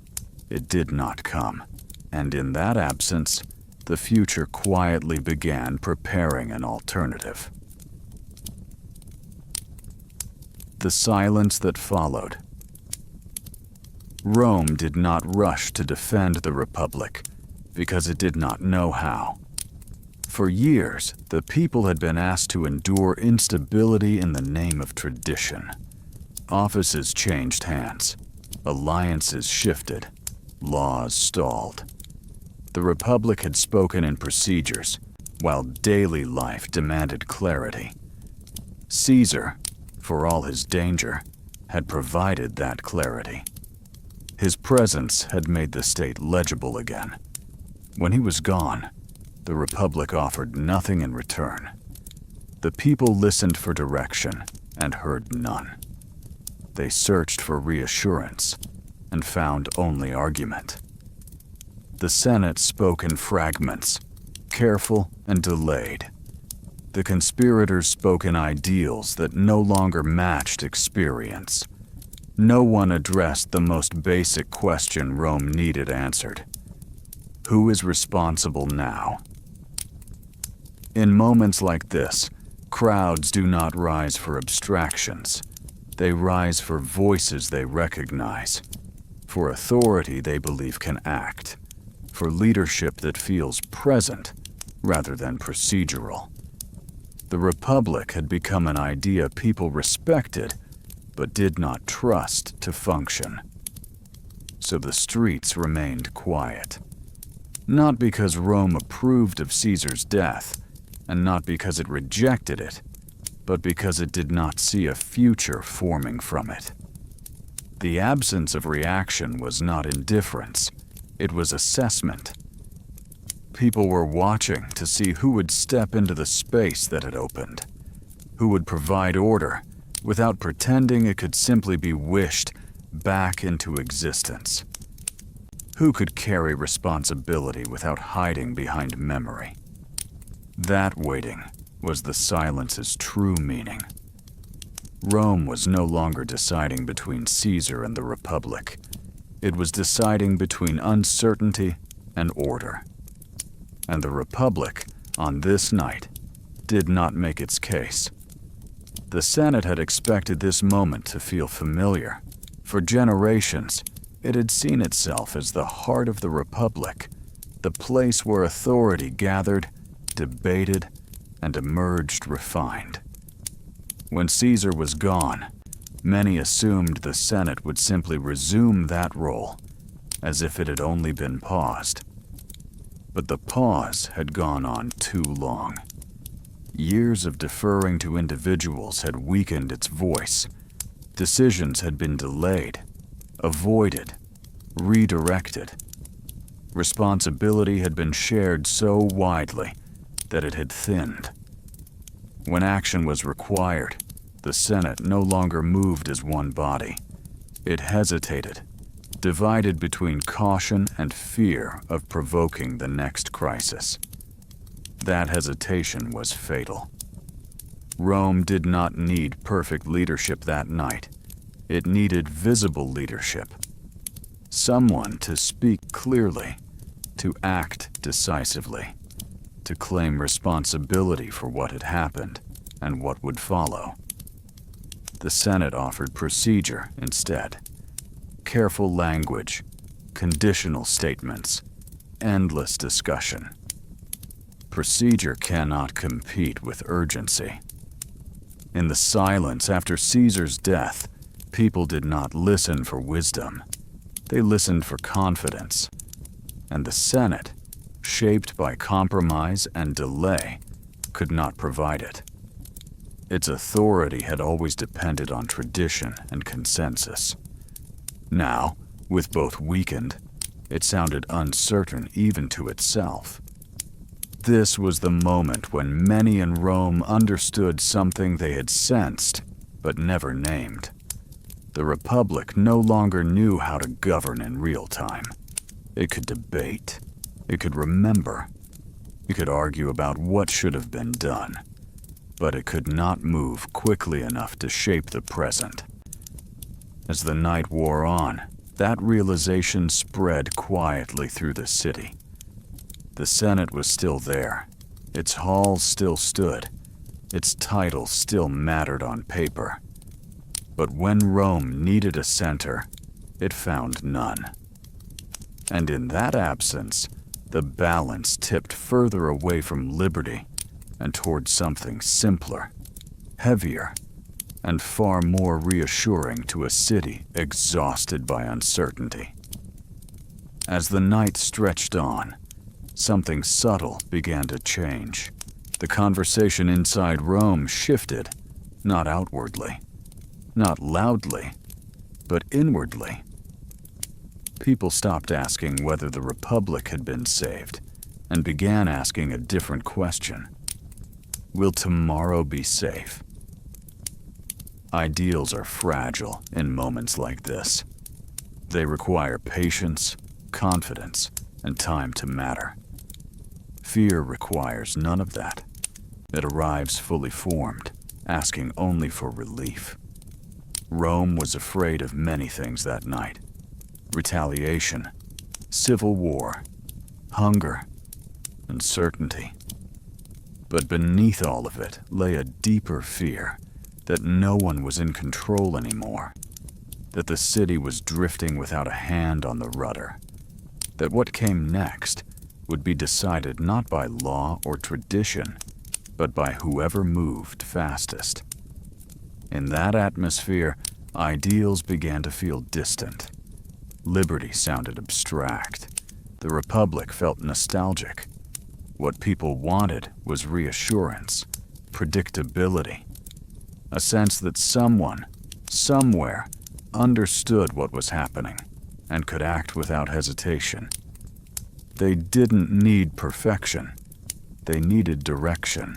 it did not come, and in that absence, the future quietly began preparing an alternative. The silence that followed. Rome did not rush to defend the Republic because it did not know how. For years, the people had been asked to endure instability in the name of tradition. Offices changed hands, alliances shifted, laws stalled. The Republic had spoken in procedures, while daily life demanded clarity. Caesar, for all his danger, had provided that clarity. His presence had made the state legible again. When he was gone, the Republic offered nothing in return. The people listened for direction and heard none. They searched for reassurance and found only argument. The Senate spoke in fragments, careful and delayed. The conspirators spoke in ideals that no longer matched experience. No one addressed the most basic question Rome needed answered. Who is responsible now? In moments like this, crowds do not rise for abstractions. They rise for voices they recognize, for authority they believe can act, for leadership that feels present rather than procedural. The Republic had become an idea people respected but did not trust to function. So the streets remained quiet. Not because Rome approved of Caesar's death, and not because it rejected it, but because it did not see a future forming from it. The absence of reaction was not indifference, it was assessment. People were watching to see who would step into the space that had opened, who would provide order without pretending it could simply be wished back into existence. Who could carry responsibility without hiding behind memory? That waiting was the silence's true meaning. Rome was no longer deciding between Caesar and the Republic. It was deciding between uncertainty and order. And the Republic, on this night, did not make its case. The Senate had expected this moment to feel familiar. For generations, it had seen itself as the heart of the Republic, the place where authority gathered, debated, and emerged refined. When Caesar was gone, many assumed the Senate would simply resume that role, as if it had only been paused. But the pause had gone on too long. Years of deferring to individuals had weakened its voice. Decisions had been delayed, avoided, redirected. Responsibility had been shared so widely that it had thinned. When action was required, the Senate no longer moved as one body. It hesitated, divided between caution and fear of provoking the next crisis. That hesitation was fatal. Rome did not need perfect leadership that night. It needed visible leadership. Someone to speak clearly, to act decisively, to claim responsibility for what had happened and what would follow. The Senate offered procedure instead. Careful language, conditional statements, endless discussion. Procedure cannot compete with urgency. In the silence after Caesar's death, people did not listen for wisdom. They listened for confidence. And the Senate, shaped by compromise and delay, could not provide it. Its authority had always depended on tradition and consensus. Now, with both weakened, it sounded uncertain even to itself. This was the moment when many in Rome understood something they had sensed but never named. The Republic no longer knew how to govern in real time. It could debate, it could remember, it could argue about what should have been done, but it could not move quickly enough to shape the present. As the night wore on, that realization spread quietly through the city. The Senate was still there, its halls still stood, its title still mattered on paper. But when Rome needed a center, it found none. And in that absence, the balance tipped further away from liberty and toward something simpler, heavier, and far more reassuring to a city exhausted by uncertainty. As the night stretched on, something subtle began to change. The conversation inside Rome shifted, not outwardly, not loudly, but inwardly. People stopped asking whether the Republic had been saved and began asking a different question. Will tomorrow be safe? Ideals are fragile in moments like this. They require patience, confidence, and time to matter. Fear requires none of that. It arrives fully formed, asking only for relief. Rome was afraid of many things that night. Retaliation, civil war, hunger, uncertainty. But beneath all of it lay a deeper fear that no one was in control anymore, that the city was drifting without a hand on the rudder, that what came next would be decided not by law or tradition, but by whoever moved fastest. In that atmosphere, ideals began to feel distant. Liberty sounded abstract. The Republic felt nostalgic. What people wanted was reassurance, predictability, a sense that someone, somewhere, understood what was happening and could act without hesitation. They didn't need perfection. They needed direction.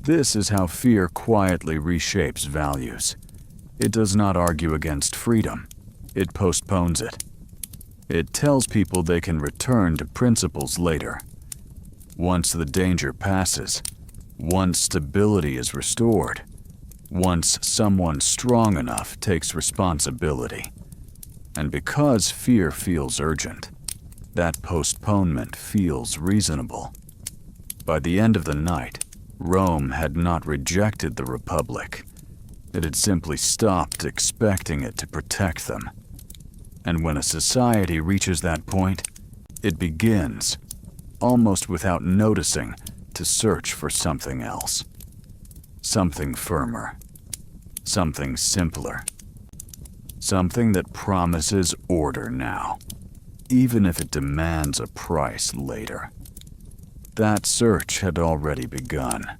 This is how fear quietly reshapes values. It does not argue against freedom. It postpones it. It tells people they can return to principles later. Once the danger passes, once stability is restored, once someone strong enough takes responsibility. And because fear feels urgent, that postponement feels reasonable. By the end of the night, Rome had not rejected the Republic. It had simply stopped expecting it to protect them. And when a society reaches that point, it begins, almost without noticing, to search for something else. Something firmer. Something simpler. Something that promises order now, even if it demands a price later. That search had already begun,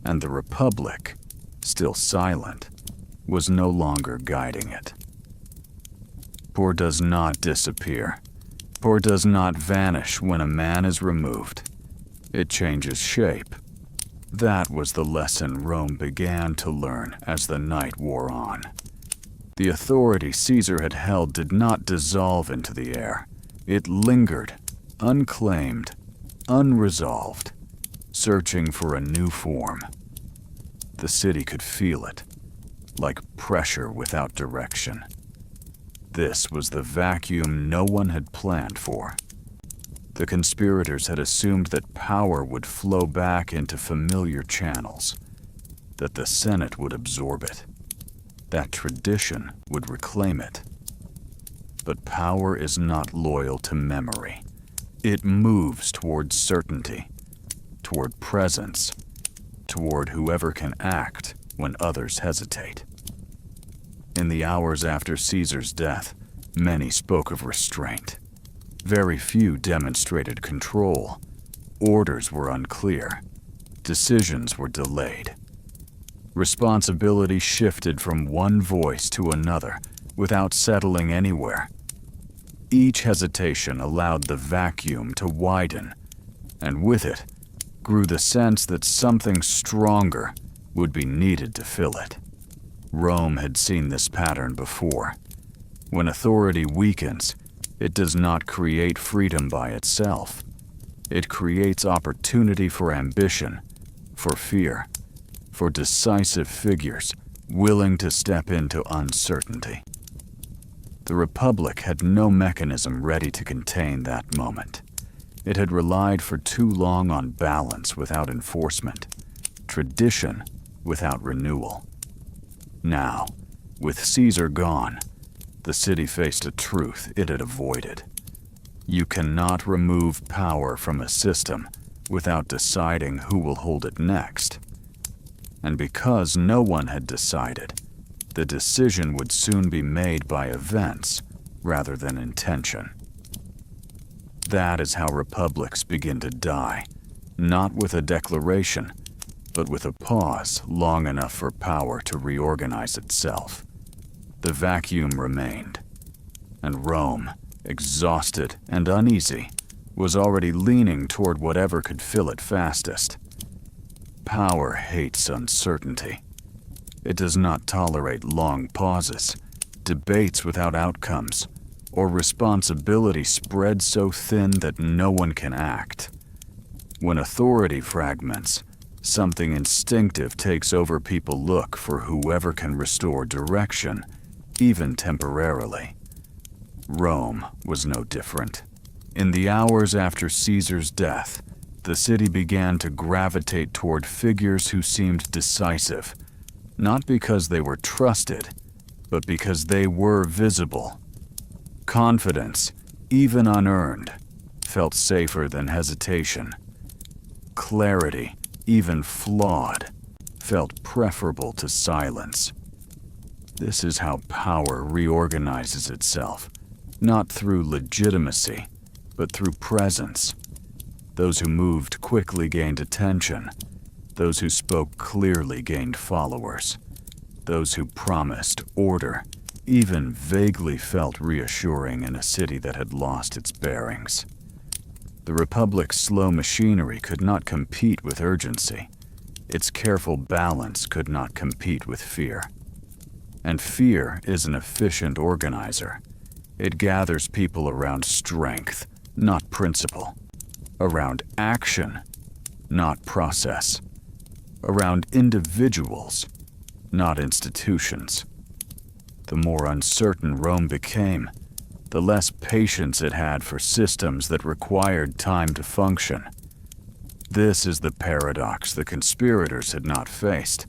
and the Republic, still silent, was no longer guiding it. Power does not disappear. Power does not vanish when a man is removed. It changes shape. That was the lesson Rome began to learn as the night wore on. The authority Caesar had held did not dissolve into the air. It lingered, unclaimed, unresolved, searching for a new form. The city could feel it, like pressure without direction. This was the vacuum no one had planned for. The conspirators had assumed that power would flow back into familiar channels, that the Senate would absorb it, that tradition would reclaim it. But power is not loyal to memory. It moves toward certainty, toward presence, toward whoever can act when others hesitate. In the hours after Caesar's death, many spoke of restraint. Very few demonstrated control. Orders were unclear. Decisions were delayed. Responsibility shifted from one voice to another without settling anywhere. Each hesitation allowed the vacuum to widen, and with it grew the sense that something stronger would be needed to fill it. Rome had seen this pattern before. When authority weakens, it does not create freedom by itself. It creates opportunity for ambition, for fear, for decisive figures willing to step into uncertainty. The Republic had no mechanism ready to contain that moment. It had relied for too long on balance without enforcement, tradition without renewal. Now, with Caesar gone, the city faced a truth it had avoided. You cannot remove power from a system without deciding who will hold it next. And because no one had decided, the decision would soon be made by events rather than intention. That is how republics begin to die, not with a declaration, but with a pause long enough for power to reorganize itself. The vacuum remained, and Rome, exhausted and uneasy, was already leaning toward whatever could fill it fastest. Power hates uncertainty. It does not tolerate long pauses, debates without outcomes, or responsibility spread so thin that no one can act. When authority fragments, something instinctive takes over. People look for whoever can restore direction, even temporarily. Rome was no different. In the hours after Caesar's death, the city began to gravitate toward figures who seemed decisive, not because they were trusted, but because they were visible. Confidence, even unearned, felt safer than hesitation. Clarity, even flawed, felt preferable to silence. This is how power reorganizes itself, not through legitimacy, but through presence. Those who moved quickly gained attention. Those who spoke clearly gained followers. Those who promised order even vaguely felt reassuring in a city that had lost its bearings. The Republic's slow machinery could not compete with urgency. Its careful balance could not compete with fear. And fear is an efficient organizer. It gathers people around strength, not principle. Around action, not process. Around individuals, not institutions. The more uncertain Rome became, the less patience it had for systems that required time to function. This is the paradox the conspirators had not faced.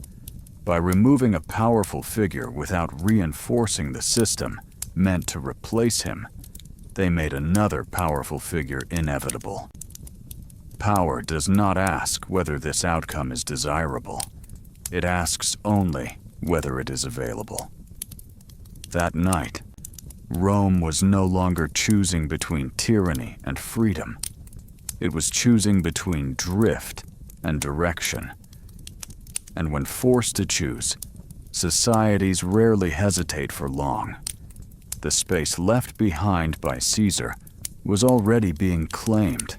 By removing a powerful figure without reinforcing the system meant to replace him, they made another powerful figure inevitable. Power does not ask whether this outcome is desirable. It asks only whether it is available. That night, Rome was no longer choosing between tyranny and freedom. It was choosing between drift and direction. And when forced to choose, societies rarely hesitate for long. The space left behind by Caesar was already being claimed,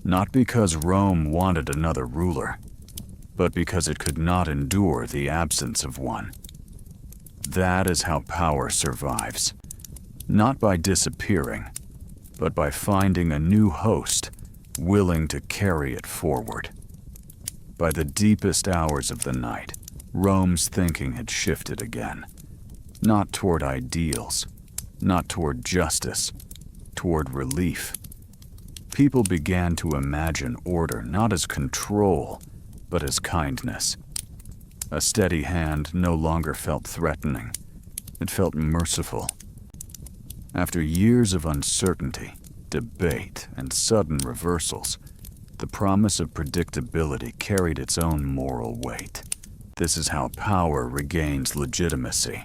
not because Rome wanted another ruler, but because it could not endure the absence of one. That is how power survives, not by disappearing, but by finding a new host willing to carry it forward. By the deepest hours of the night, Rome's thinking had shifted again, not toward ideals, not toward justice, toward relief. People began to imagine order not as control, but as kindness. A steady hand no longer felt threatening. It felt merciful. After years of uncertainty, debate, and sudden reversals, the promise of predictability carried its own moral weight. This is how power regains legitimacy,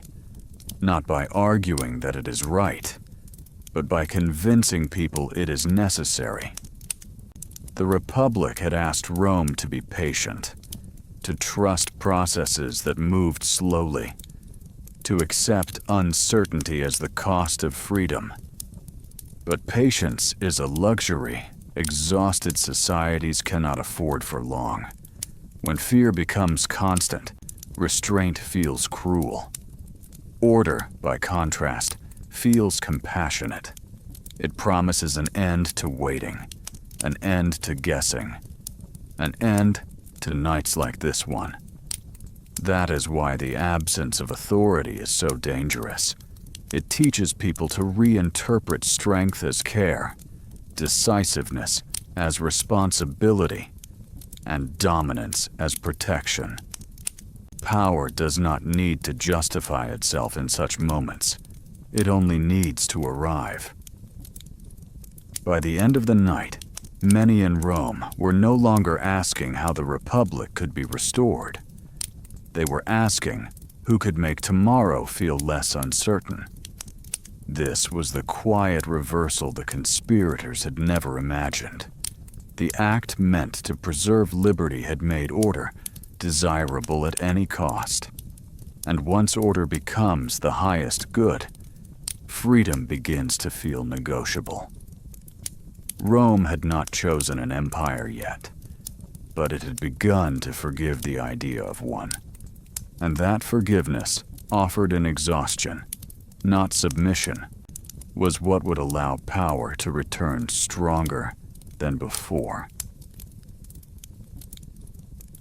not by arguing that it is right, but by convincing people it is necessary. The Republic had asked Rome to be patient, to trust processes that moved slowly, to accept uncertainty as the cost of freedom. But patience is a luxury exhausted societies cannot afford for long. When fear becomes constant, restraint feels cruel. Order, by contrast, feels compassionate. It promises an end to waiting, an end to guessing, an end to nights like this one. That is why the absence of authority is so dangerous. It teaches people to reinterpret strength as care, decisiveness as responsibility, and dominance as protection. Power does not need to justify itself in such moments. It only needs to arrive. By the end of the night, many in Rome were no longer asking how the Republic could be restored. They were asking who could make tomorrow feel less uncertain. This was the quiet reversal the conspirators had never imagined. The act meant to preserve liberty had made order desirable at any cost. And once order becomes the highest good, freedom begins to feel negotiable. Rome had not chosen an empire yet, but it had begun to forgive the idea of one. And that forgiveness, offered in exhaustion, not submission, was what would allow power to return stronger than before.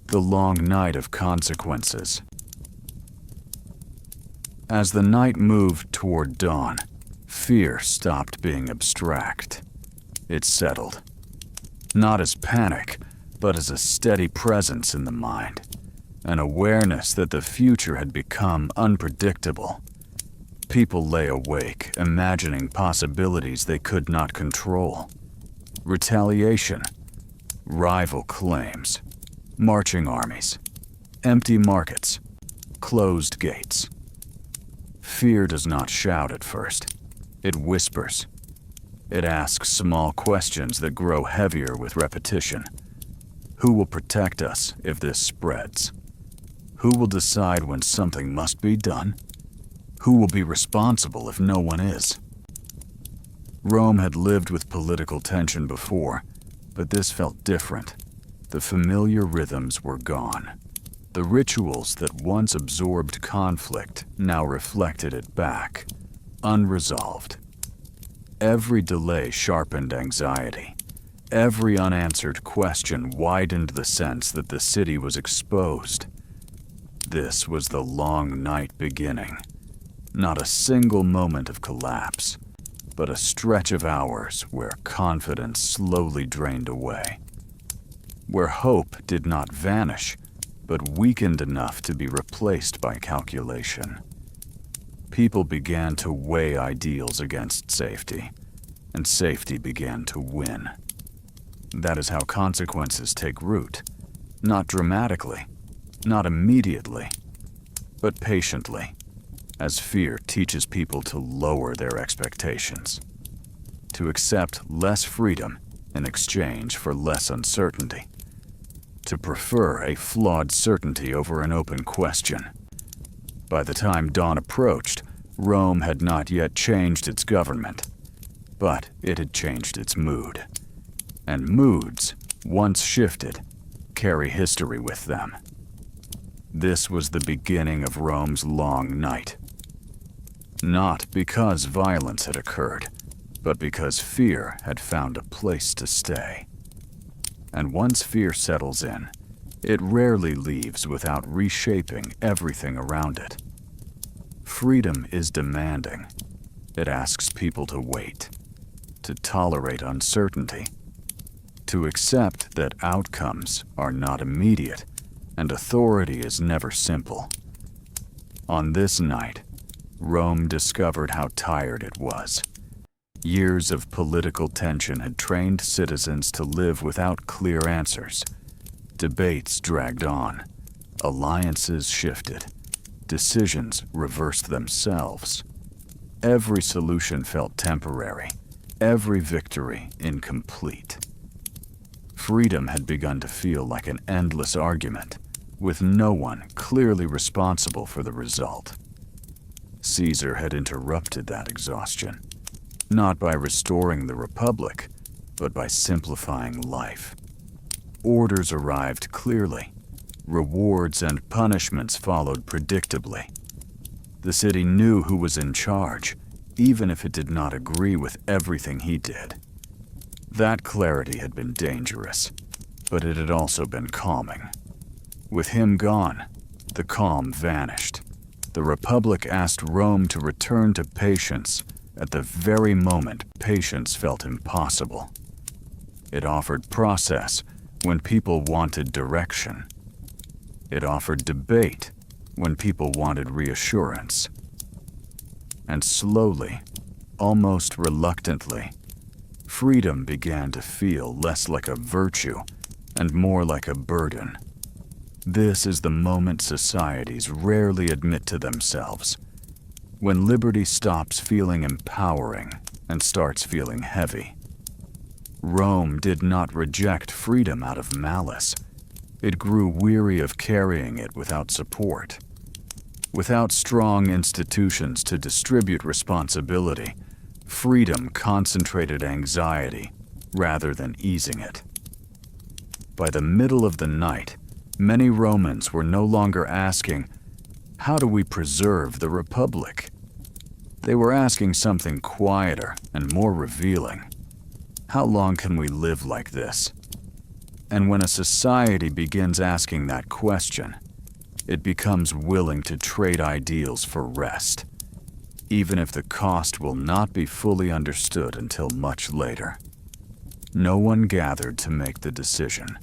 The long night of consequences. As the night moved toward dawn, fear stopped being abstract. It settled, not as panic, but as a steady presence in the mind, an awareness that the future had become unpredictable. People lay awake, imagining possibilities they could not control. Retaliation, rival claims, marching armies, empty markets, closed gates. Fear does not shout at first. It whispers. It asks small questions that grow heavier with repetition. Who will protect us if this spreads? Who will decide when something must be done? Who will be responsible if no one is? Rome had lived with political tension before, but this felt different. The familiar rhythms were gone. The rituals that once absorbed conflict now reflected it back, unresolved. Every delay sharpened anxiety. Every unanswered question widened the sense that the city was exposed. This was the long night beginning. Not a single moment of collapse, but a stretch of hours where confidence slowly drained away. Where hope did not vanish, but weakened enough to be replaced by calculation. People began to weigh ideals against safety, and safety began to win. That is how consequences take root, not dramatically, not immediately, but patiently, as fear teaches people to lower their expectations, to accept less freedom in exchange for less uncertainty, to prefer a flawed certainty over an open question. By the time dawn approached, Rome had not yet changed its government, but it had changed its mood. And moods, once shifted, carry history with them. This was the beginning of Rome's long night. Not because violence had occurred, but because fear had found a place to stay. And once fear settles in, it rarely leaves without reshaping everything around it. Freedom is demanding. It asks people to wait, to tolerate uncertainty, to accept that outcomes are not immediate and authority is never simple. On this night, Rome discovered how tired it was. Years of political tension had trained citizens to live without clear answers. Debates dragged on. Alliances shifted. Decisions reversed themselves. Every solution felt temporary. Every victory incomplete. Freedom had begun to feel like an endless argument, with no one clearly responsible for the result. Caesar had interrupted that exhaustion, not by restoring the Republic, but by simplifying life. Orders arrived clearly. Rewards and punishments followed predictably. The city knew who was in charge, even if it did not agree with everything he did. That clarity had been dangerous, but it had also been calming. With him gone, the calm vanished. The Republic asked Rome to return to patience at the very moment patience felt impossible. It offered process when people wanted direction. It offered debate when people wanted reassurance. And slowly, almost reluctantly, freedom began to feel less like a virtue and more like a burden. This is the moment societies rarely admit to themselves, when liberty stops feeling empowering and starts feeling heavy. Rome did not reject freedom out of malice. It grew weary of carrying it without support. Without strong institutions to distribute responsibility, freedom concentrated anxiety rather than easing it. By the middle of the night, many Romans were no longer asking, "How do we preserve the Republic?" They were asking something quieter and more revealing. How long can we live like this? And when a society begins asking that question, it becomes willing to trade ideals for rest, even if the cost will not be fully understood until much later. No one gathered to make the decision.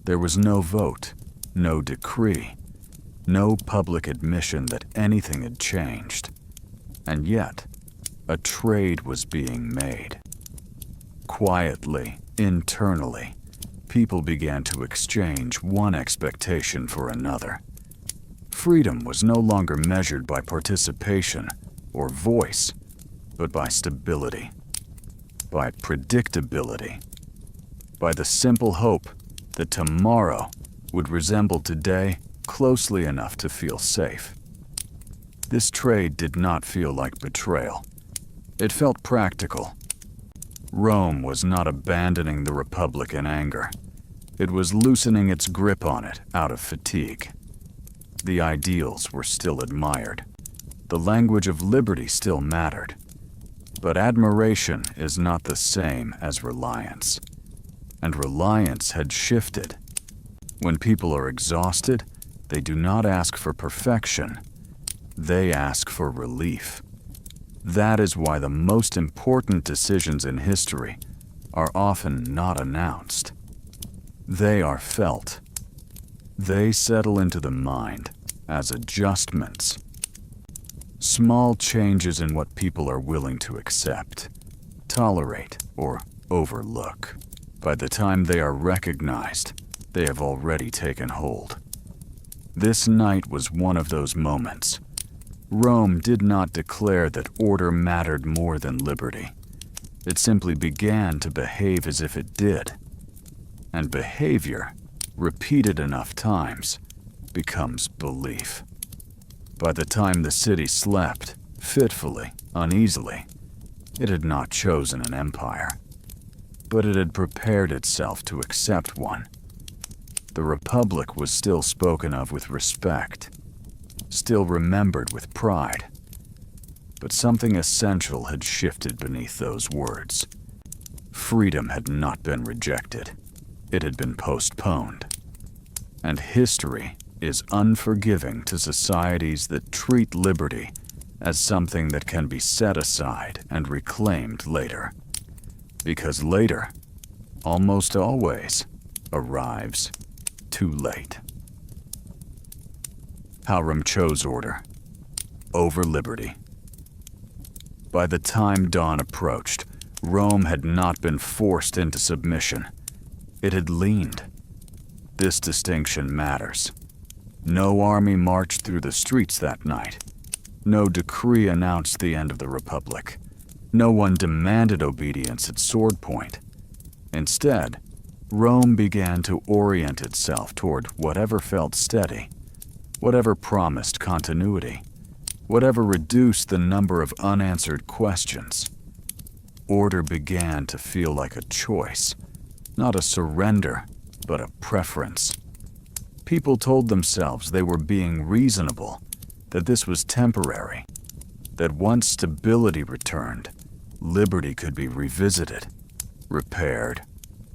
There was no vote, no decree, no public admission that anything had changed. And yet, a trade was being made. Quietly, internally, people began to exchange one expectation for another. Freedom was no longer measured by participation or voice, but by stability. by predictability, by the simple hope that tomorrow would resemble today closely enough to feel safe. This trade did not feel like betrayal. It felt practical. Rome was not abandoning the Republic in anger. It was loosening its grip on it out of fatigue. The ideals were still admired. The language of liberty still mattered. But admiration is not the same as reliance. And reliance had shifted. When people are exhausted, they do not ask for perfection. They ask for relief. That is why the most important decisions in history are often not announced. They are felt. They settle into the mind as adjustments. Small changes in what people are willing to accept, tolerate, or overlook. By the time they are recognized, they have already taken hold. This night was one of those moments. Rome did not declare that order mattered more than liberty. It simply began to behave as if it did. And behavior, repeated enough times, becomes belief. By the time the city slept, fitfully, uneasily, it had not chosen an empire, but it had prepared itself to accept one. The Republic was still spoken of with respect, still remembered with pride, but something essential had shifted beneath those words. Freedom had not been rejected. It had been postponed. And history is unforgiving to societies that treat liberty as something that can be set aside and reclaimed later. Because later, almost always, arrives too late. Rome chose order over liberty. By the time dawn approached, Rome had not been forced into submission. It had leaned. This distinction matters. No army marched through the streets that night. No decree announced the end of the Republic. No one demanded obedience at sword point. Instead, Rome began to orient itself toward whatever felt steady, whatever promised continuity, whatever reduced the number of unanswered questions. Order began to feel like a choice, not a surrender, but a preference. People told themselves they were being reasonable, that this was temporary, that once stability returned, liberty could be revisited, repaired,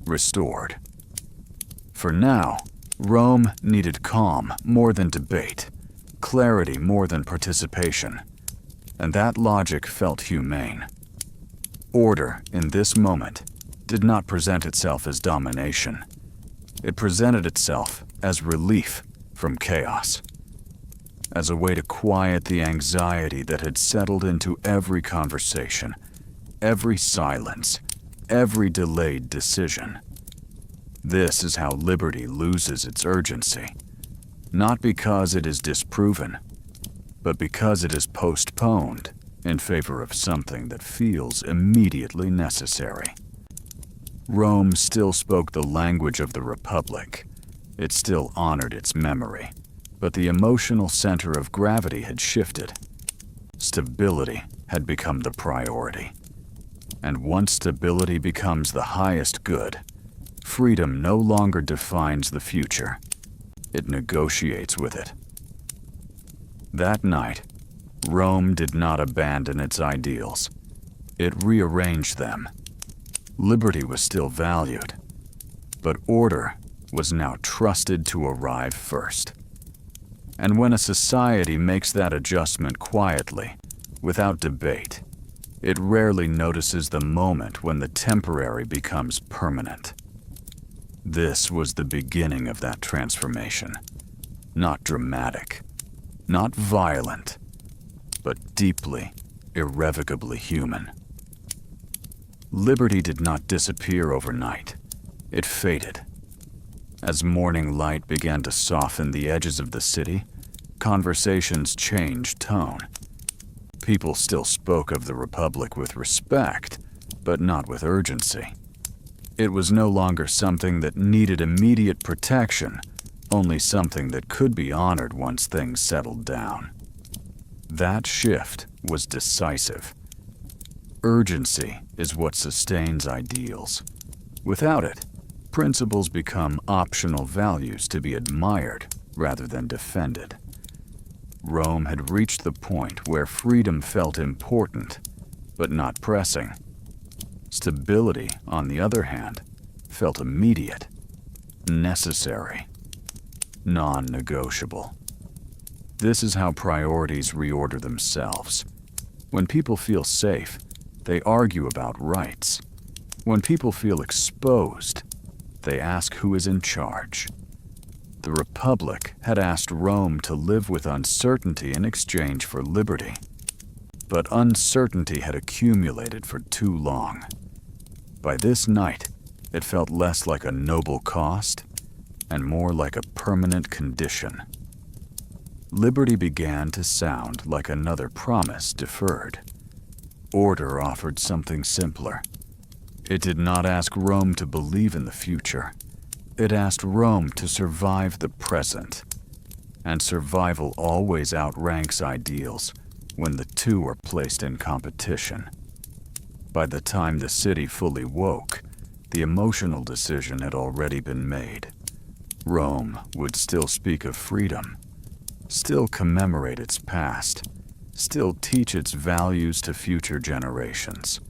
restored. For now, Rome needed calm more than debate, clarity more than participation, and that logic felt humane. Order, in this moment, did not present itself as domination. It presented itself as relief from chaos, as a way to quiet the anxiety that had settled into every conversation, every silence, every delayed decision. This is how liberty loses its urgency, not because it is disproven, but because it is postponed in favor of something that feels immediately necessary. Rome still spoke the language of the Republic. It still honored its memory, but the emotional center of gravity had shifted. Stability had become the priority. And once stability becomes the highest good, freedom no longer defines the future. It negotiates with it. That night, Rome did not abandon its ideals. It rearranged them. Liberty was still valued, but order was now trusted to arrive first. And when a society makes that adjustment quietly, without debate, it rarely notices the moment when the temporary becomes permanent. This was the beginning of that transformation. Not dramatic, not violent, but deeply, irrevocably human. Liberty did not disappear overnight. It faded. As morning light began to soften the edges of the city, conversations changed tone. People still spoke of the Republic with respect, but not with urgency. It was no longer something that needed immediate protection, only something that could be honored once things settled down. That shift was decisive. Urgency is what sustains ideals. Without it, principles become optional values to be admired rather than defended. Rome had reached the point where freedom felt important, but not pressing. Stability, on the other hand, felt immediate, necessary, non-negotiable. This is how priorities reorder themselves. When people feel safe, they argue about rights. When people feel exposed, they ask who is in charge. The Republic had asked Rome to live with uncertainty in exchange for liberty. But uncertainty had accumulated for too long. By this night, it felt less like a noble cost and more like a permanent condition. Liberty began to sound like another promise deferred. Order offered something simpler. It did not ask Rome to believe in the future. It asked Rome to survive the present. And survival always outranks ideals when the two are placed in competition. By the time the city fully woke, the emotional decision had already been made. Rome would still speak of freedom, still commemorate its past, still teach its values to future generations.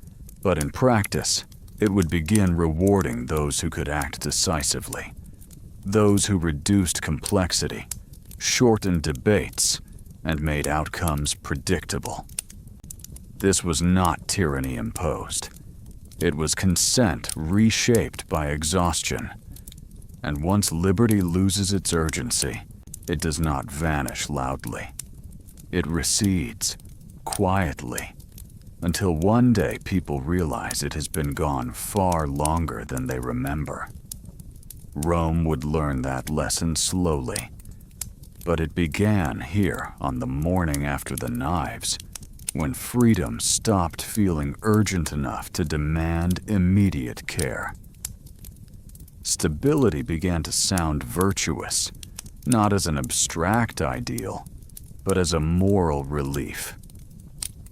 But in practice, it would begin rewarding those who could act decisively, those who reduced complexity, shortened debates, and made outcomes predictable. This was not tyranny imposed. It was consent reshaped by exhaustion. And once liberty loses its urgency, it does not vanish loudly. It recedes, quietly, until one day people realize it has been gone far longer than they remember. Rome would learn that lesson slowly, but it began here on the morning after the knives, when freedom stopped feeling urgent enough to demand immediate care. Stability began to sound virtuous, not as an abstract ideal, but as a moral relief.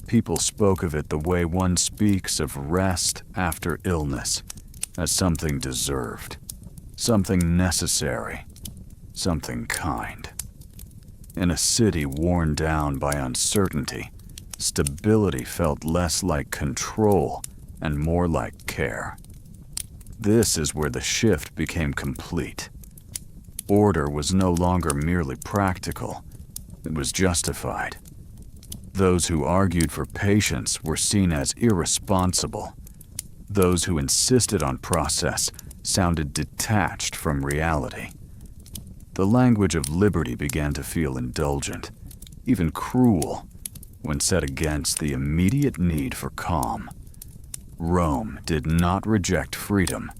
People spoke of it the way one speaks of rest after illness, as something deserved, something necessary, something kind. In a city worn down by uncertainty, stability felt less like control and more like care. This is where the shift became complete. Order was no longer merely practical, it was justified. Those who argued for patience were seen as irresponsible. Those who insisted on process sounded detached from reality. The language of liberty began to feel indulgent, even cruel, when set against the immediate need for calm. Rome did not reject freedom.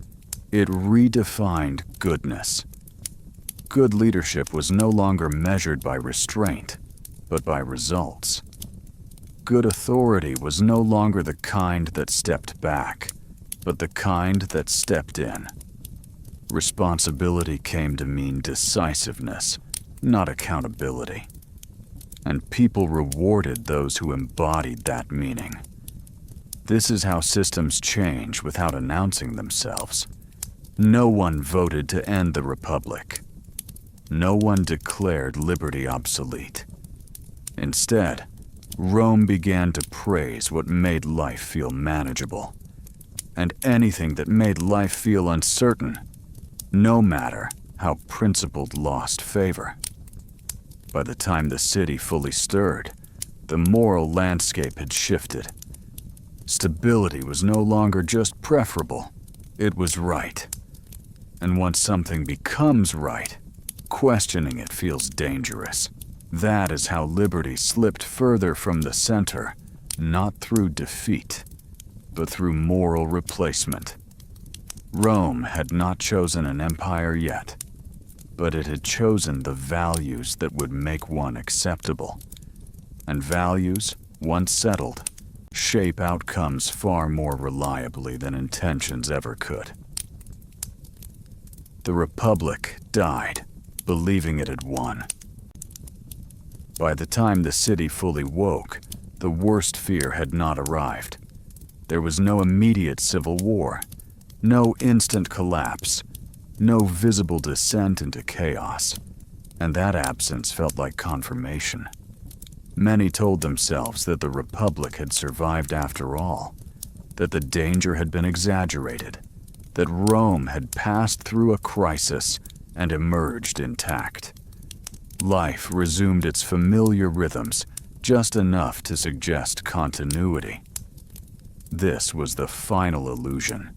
It redefined goodness. Good leadership was no longer measured by restraint, but by results. Good authority was no longer the kind that stepped back, but the kind that stepped in. Responsibility came to mean decisiveness, not accountability. And people rewarded those who embodied that meaning. This is how systems change without announcing themselves. No one voted to end the Republic. No one declared liberty obsolete. Instead, Rome began to praise what made life feel manageable, and anything that made life feel uncertain, no matter how principled, lost favor. By the time the city fully stirred, the moral landscape had shifted. Stability was no longer just preferable, it was right. And once something becomes right, questioning it feels dangerous. That is how liberty slipped further from the center, not through defeat, but through moral replacement. Rome had not chosen an empire yet, but it had chosen the values that would make one acceptable. And values, once settled, shape outcomes far more reliably than intentions ever could. The Republic died, believing it had won. By the time the city fully woke, the worst fear had not arrived. There was no immediate civil war, no instant collapse, no visible descent into chaos, and that absence felt like confirmation. Many told themselves that the Republic had survived after all, that the danger had been exaggerated, that Rome had passed through a crisis and emerged intact. Life resumed its familiar rhythms, just enough to suggest continuity. This was the final illusion.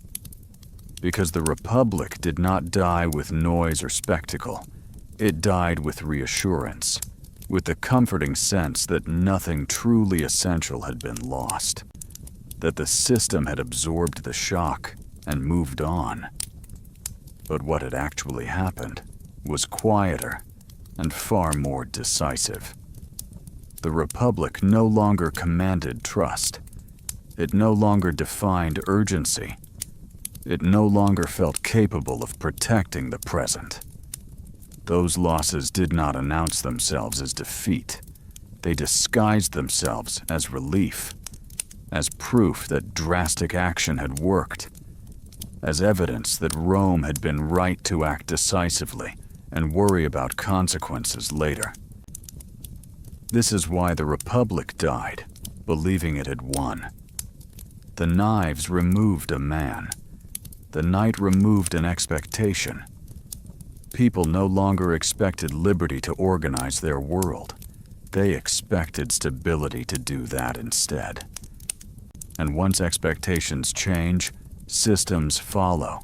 Because the Republic did not die with noise or spectacle, it died with reassurance, with the comforting sense that nothing truly essential had been lost, that the system had absorbed the shock and moved on. But what had actually happened was quieter and far more decisive. The Republic no longer commanded trust. It no longer defined urgency. It no longer felt capable of protecting the present. Those losses did not announce themselves as defeat. They disguised themselves as relief, as proof that drastic action had worked, as evidence that Rome had been right to act decisively and worry about consequences later. This is why the Republic died, believing it had won. The knives removed a man. The night removed an expectation. People no longer expected liberty to organize their world. They expected stability to do that instead. And once expectations change, systems follow.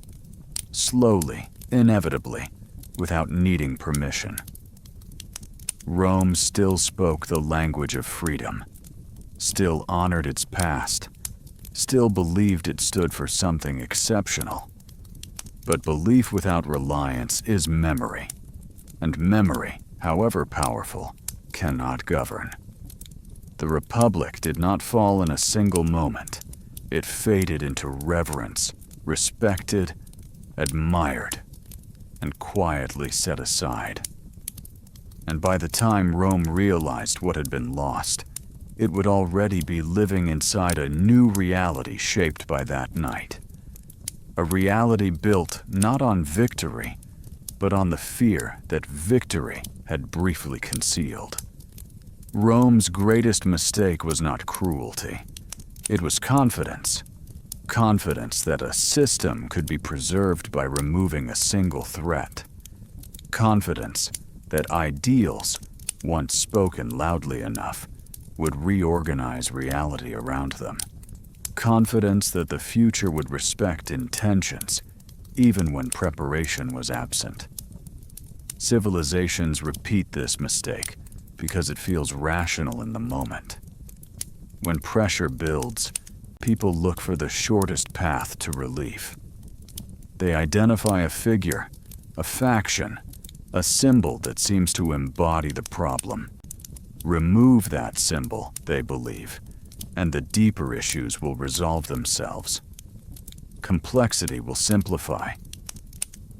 Slowly, inevitably, without needing permission. Rome still spoke the language of freedom, still honored its past, still believed it stood for something exceptional. But belief without reliance is memory, and memory, however powerful, cannot govern. The Republic did not fall in a single moment. It faded into reverence, respected, admired, and quietly set aside. And by the time Rome realized what had been lost, it would already be living inside a new reality shaped by that night. A reality built not on victory, but on the fear that victory had briefly concealed. Rome's greatest mistake was not cruelty. It was confidence. Confidence that a system could be preserved by removing a single threat. Confidence that ideals, once spoken loudly enough, would reorganize reality around them. Confidence that the future would respect intentions, even when preparation was absent. Civilizations repeat this mistake because it feels rational in the moment. When pressure builds, people look for the shortest path to relief. They identify a figure, a faction, a symbol that seems to embody the problem. Remove that symbol, they believe, and the deeper issues will resolve themselves. Complexity will simplify.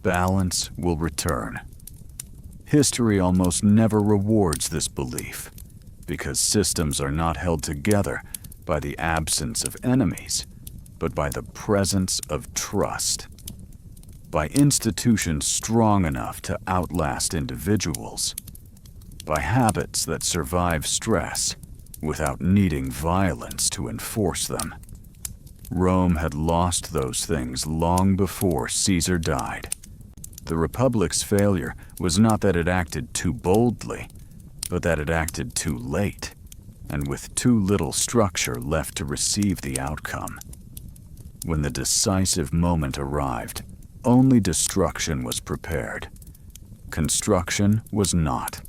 Balance will return. History almost never rewards this belief, because systems are not held together by the absence of enemies, but by the presence of trust. By institutions strong enough to outlast individuals. By habits that survive stress without needing violence to enforce them. Rome had lost those things long before Caesar died. The Republic's failure was not that it acted too boldly, but that it acted too late, and with too little structure left to receive the outcome. When the decisive moment arrived, only destruction was prepared. Construction was not.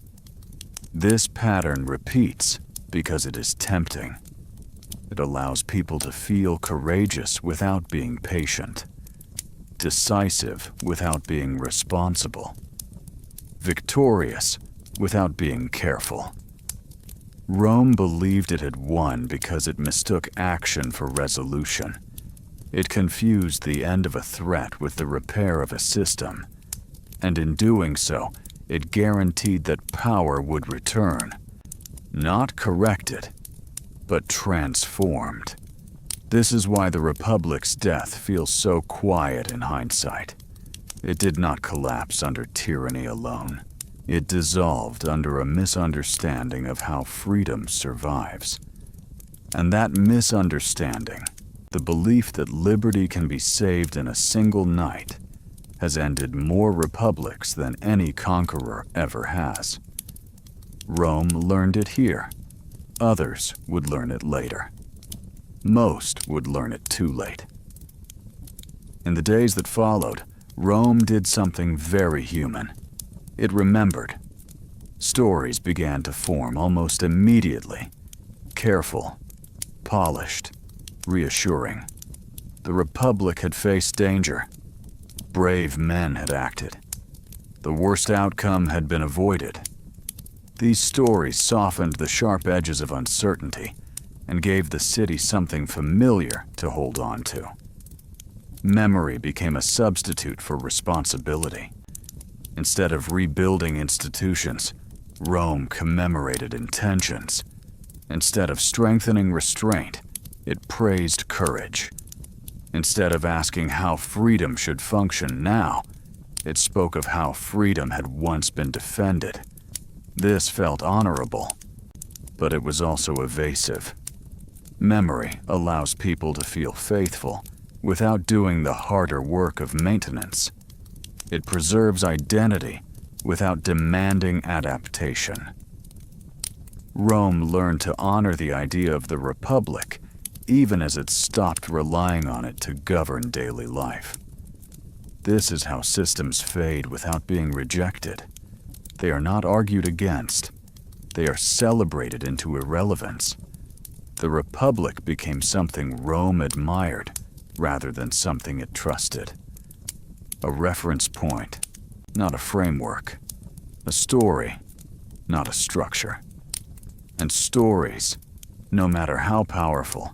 This pattern repeats because it is tempting. It allows people to feel courageous without being patient, decisive without being responsible, victorious without being careful. Rome believed it had won because it mistook action for resolution. It confused the end of a threat with the repair of a system, and in doing so, it guaranteed that power would return. Not corrected, but transformed. This is why the Republic's death feels so quiet in hindsight. It did not collapse under tyranny alone. It dissolved under a misunderstanding of how freedom survives. And that misunderstanding, the belief that liberty can be saved in a single night, has ended more republics than any conqueror ever has. Rome learned it here. Others would learn it later. Most would learn it too late. In the days that followed, Rome did something very human. It remembered. Stories began to form almost immediately. Careful, polished, reassuring. The Republic had faced danger. Brave men had acted. The worst outcome had been avoided. These stories softened the sharp edges of uncertainty and gave the city something familiar to hold on to. Memory became a substitute for responsibility. Instead of rebuilding institutions, Rome commemorated intentions. Instead of strengthening restraint, it praised courage. Instead of asking how freedom should function now, it spoke of how freedom had once been defended. This felt honorable, but it was also evasive. Memory allows people to feel faithful without doing the harder work of maintenance. It preserves identity without demanding adaptation. Rome learned to honor the idea of the Republic even as it stopped relying on it to govern daily life. This is how systems fade without being rejected. They are not argued against. They are celebrated into irrelevance. The Republic became something Rome admired rather than something it trusted. A reference point, not a framework. A story, not a structure. And stories, no matter how powerful,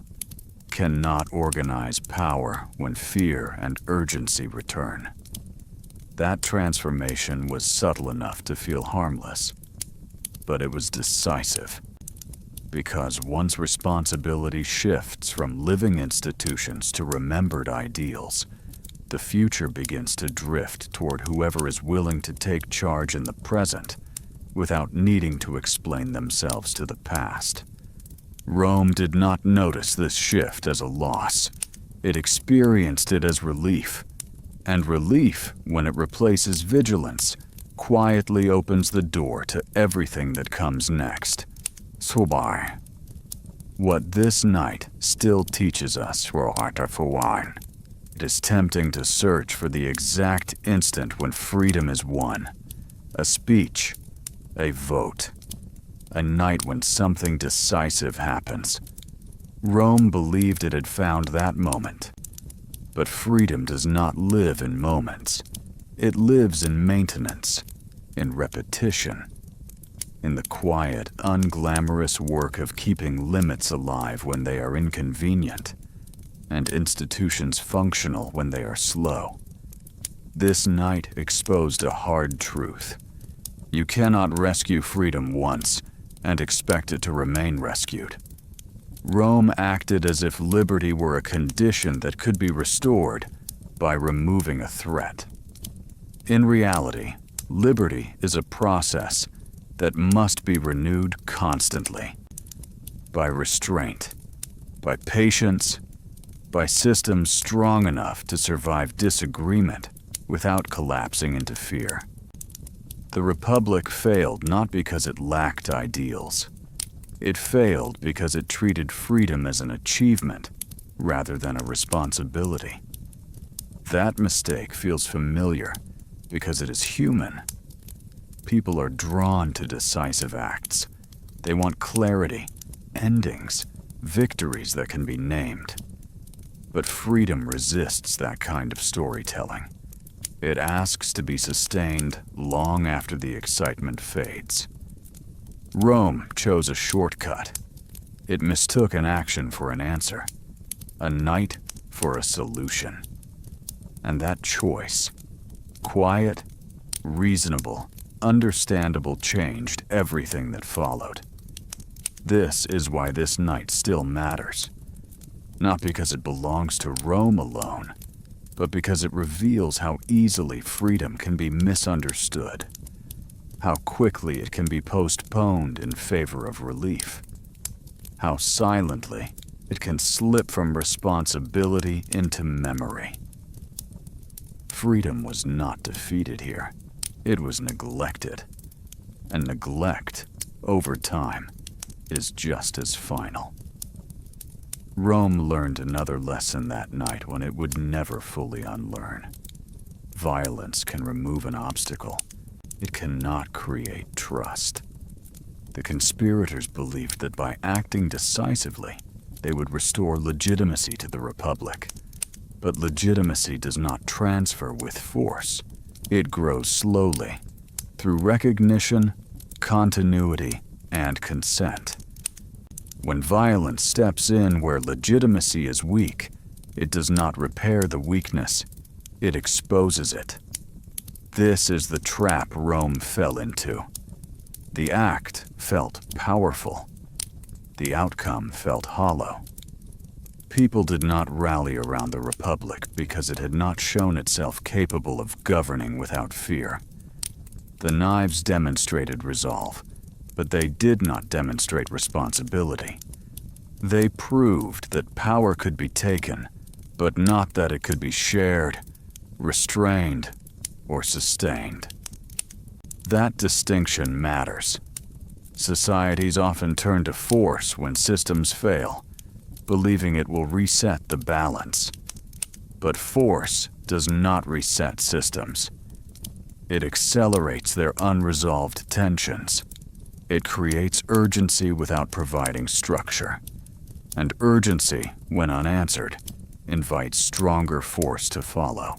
cannot organize power when fear and urgency return. That transformation was subtle enough to feel harmless, but it was decisive. Because once responsibility shifts from living institutions to remembered ideals, the future begins to drift toward whoever is willing to take charge in the present without needing to explain themselves to the past. Rome did not notice this shift as a loss. It experienced it as relief. And relief, when it replaces vigilance, quietly opens the door to everything that comes next. Subai. What this night still teaches us, it is tempting to search for the exact instant when freedom is won. A speech, a vote, a night when something decisive happens. Rome believed it had found that moment. But freedom does not live in moments. It lives in maintenance, in repetition, in the quiet, unglamorous work of keeping limits alive when they are inconvenient, and institutions functional when they are slow. This night exposed a hard truth. You cannot rescue freedom once and expect it to remain rescued. Rome acted as if liberty were a condition that could be restored by removing a threat. In reality, liberty is a process that must be renewed constantly. By restraint, by patience, by systems strong enough to survive disagreement without collapsing into fear. The Republic failed not because it lacked ideals. It failed because it treated freedom as an achievement rather than a responsibility. That mistake feels familiar because it is human. People are drawn to decisive acts. They want clarity, endings, victories that can be named. But freedom resists that kind of storytelling. It asks to be sustained long after the excitement fades. Rome chose a shortcut. It mistook an action for an answer, a night for a solution. And that choice, quiet, reasonable, understandable, changed everything that followed. This is why this night still matters. Not because it belongs to Rome alone, but because it reveals how easily freedom can be misunderstood, how quickly it can be postponed in favor of relief, how silently it can slip from responsibility into memory. Freedom was not defeated here. It was neglected. And neglect, over time, is just as final. Rome learned another lesson that night when it would never fully unlearn. Violence can remove an obstacle. It cannot create trust. The conspirators believed that by acting decisively, they would restore legitimacy to the Republic. But legitimacy does not transfer with force. It grows slowly, through recognition, continuity, and consent. When violence steps in where legitimacy is weak, it does not repair the weakness, it exposes it. This is the trap Rome fell into. The act felt powerful. The outcome felt hollow. People did not rally around the Republic because it had not shown itself capable of governing without fear. The knives demonstrated resolve, but they did not demonstrate responsibility. They proved that power could be taken, but not that it could be shared, restrained, or sustained. That distinction matters. Societies often turn to force when systems fail, believing it will reset the balance. But force does not reset systems. It accelerates their unresolved tensions. It creates urgency without providing structure. And urgency, when unanswered, invites stronger force to follow.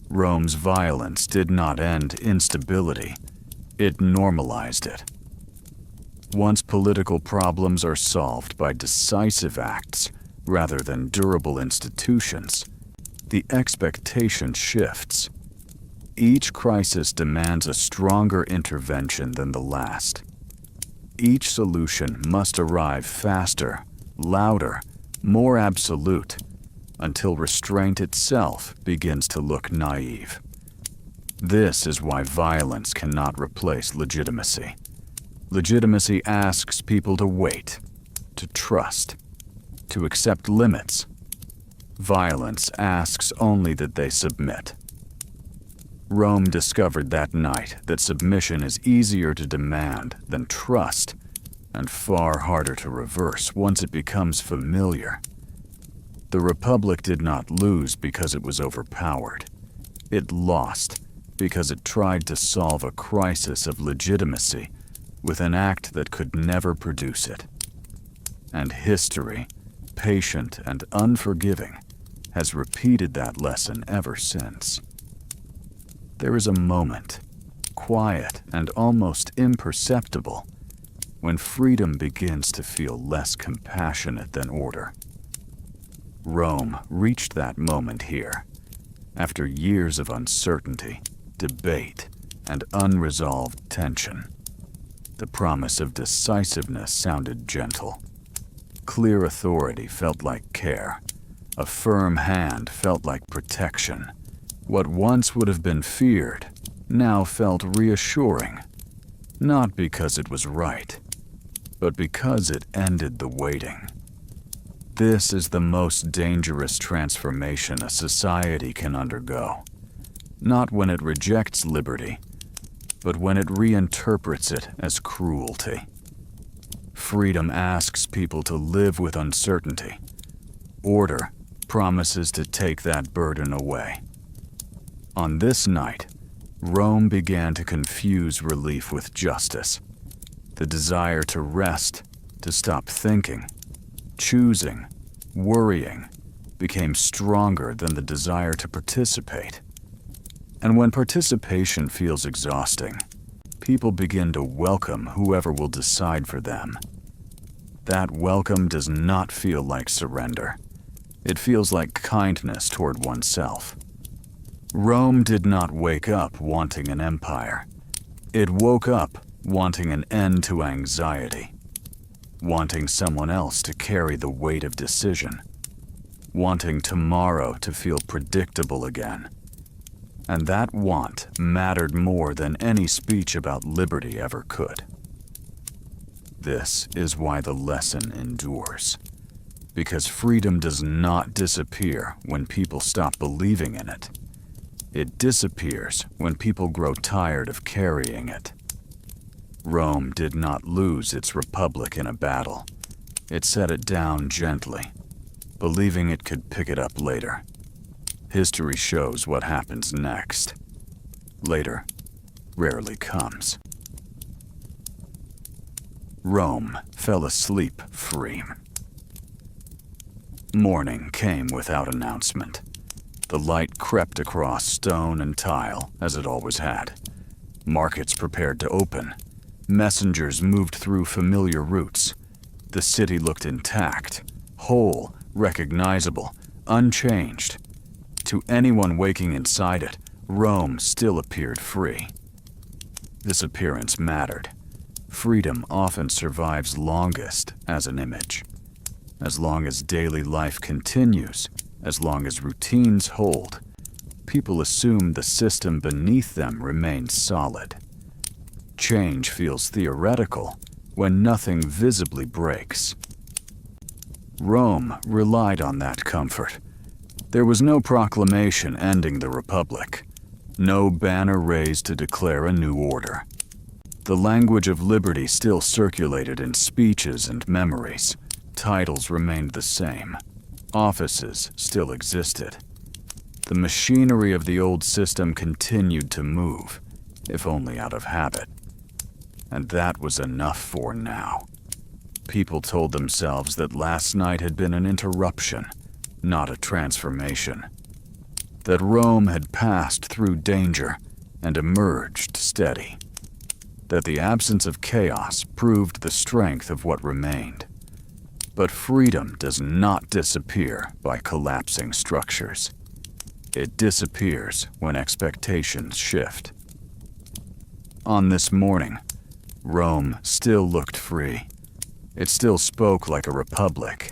Rome's violence did not end instability. It normalized it. Once political problems are solved by decisive acts rather than durable institutions, the expectation shifts. Each crisis demands a stronger intervention than the last. Each solution must arrive faster, louder, more absolute, until restraint itself begins to look naive. This is why violence cannot replace legitimacy. Legitimacy asks people to wait, to trust, to accept limits. Violence asks only that they submit. Rome discovered that night that submission is easier to demand than trust, and far harder to reverse once it becomes familiar. The Republic did not lose because it was overpowered. It lost because it tried to solve a crisis of legitimacy with an act that could never produce it. And history, patient and unforgiving, has repeated that lesson ever since. There is a moment, quiet and almost imperceptible, when freedom begins to feel less compassionate than order. Rome reached that moment here, after years of uncertainty, debate, and unresolved tension. The promise of decisiveness sounded gentle. Clear authority felt like care. A firm hand felt like protection. What once would have been feared now felt reassuring, not because it was right, but because it ended the waiting. This is the most dangerous transformation a society can undergo, not when it rejects liberty, but when it reinterprets it as cruelty. Freedom asks people to live with uncertainty. Order promises to take that burden away. On this night, Rome began to confuse relief with justice. The desire to rest, to stop thinking, choosing, worrying, became stronger than the desire to participate. And when participation feels exhausting, people begin to welcome whoever will decide for them. That welcome does not feel like surrender. It feels like kindness toward oneself. Rome did not wake up wanting an empire. It woke up wanting an end to anxiety, wanting someone else to carry the weight of decision, wanting tomorrow to feel predictable again. And that want mattered more than any speech about liberty ever could. This is why the lesson endures. Because freedom does not disappear when people stop believing in it. It disappears when people grow tired of carrying it. Rome did not lose its republic in a battle. It set it down gently, believing it could pick it up later. History shows what happens next. Later rarely comes. Rome fell asleep free. Morning came without announcement. The light crept across stone and tile, as it always had. Markets prepared to open. Messengers moved through familiar routes. The city looked intact, whole, recognizable, unchanged. To anyone waking inside it, Rome still appeared free. This appearance mattered. Freedom often survives longest as an image. As long as daily life continues, as long as routines hold, people assume the system beneath them remains solid. Change feels theoretical when nothing visibly breaks. Rome relied on that comfort. There was no proclamation ending the Republic, no banner raised to declare a new order. The language of liberty still circulated in speeches and memories. Titles remained the same. Offices still existed. The machinery of the old system continued to move, if only out of habit. And that was enough for now. People told themselves that last night had been an interruption, not a transformation. That Rome had passed through danger and emerged steady. That the absence of chaos proved the strength of what remained. But freedom does not disappear by collapsing structures. It disappears when expectations shift. On this morning, Rome still looked free. It still spoke like a republic.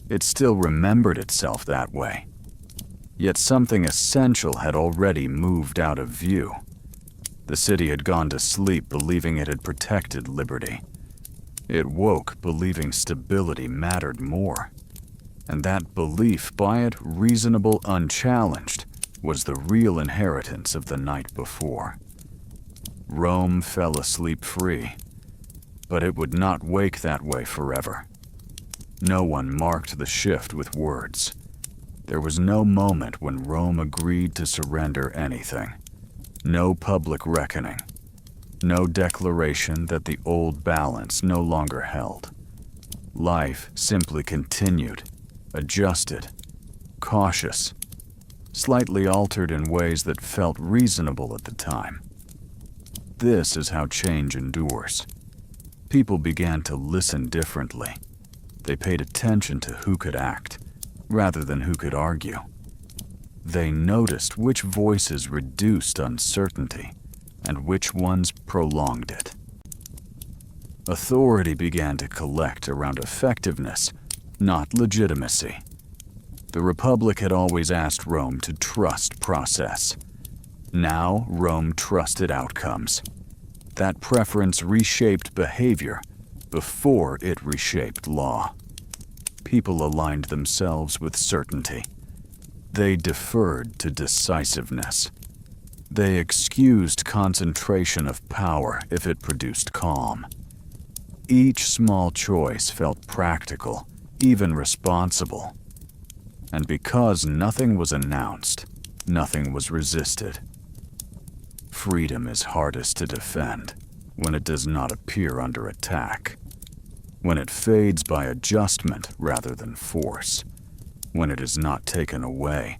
It still remembered itself that way. Yet something essential had already moved out of view. The city had gone to sleep believing it had protected liberty. It woke believing stability mattered more. And that belief, by it reasonable unchallenged, was the real inheritance of the night before. Rome fell asleep free, but it would not wake that way forever. No one marked the shift with words. There was no moment when Rome agreed to surrender anything. No public reckoning. No declaration that the old balance no longer held. Life simply continued, adjusted, cautious, slightly altered in ways that felt reasonable at the time. This is how change endures. People began to listen differently. They paid attention to who could act, rather than who could argue. They noticed which voices reduced uncertainty, and which ones prolonged it. Authority began to collect around effectiveness, not legitimacy. The Republic had always asked Rome to trust process. Now Rome trusted outcomes. That preference reshaped behavior before it reshaped law. People aligned themselves with certainty. They deferred to decisiveness. They excused concentration of power if it produced calm. Each small choice felt practical, even responsible. And because nothing was announced, nothing was resisted. Freedom is hardest to defend when it does not appear under attack, when it fades by adjustment rather than force, when it is not taken away,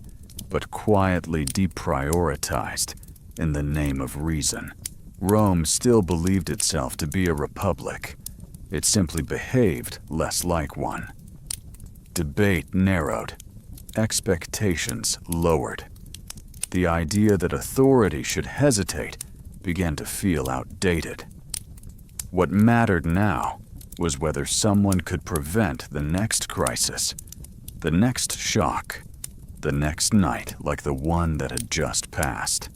but quietly deprioritized in the name of reason, Rome still believed itself to be a republic. It simply behaved less like one. Debate narrowed. Expectations lowered. The idea that authority should hesitate began to feel outdated. What mattered now was whether someone could prevent the next crisis, the next shock, the next night like the one that had just passed.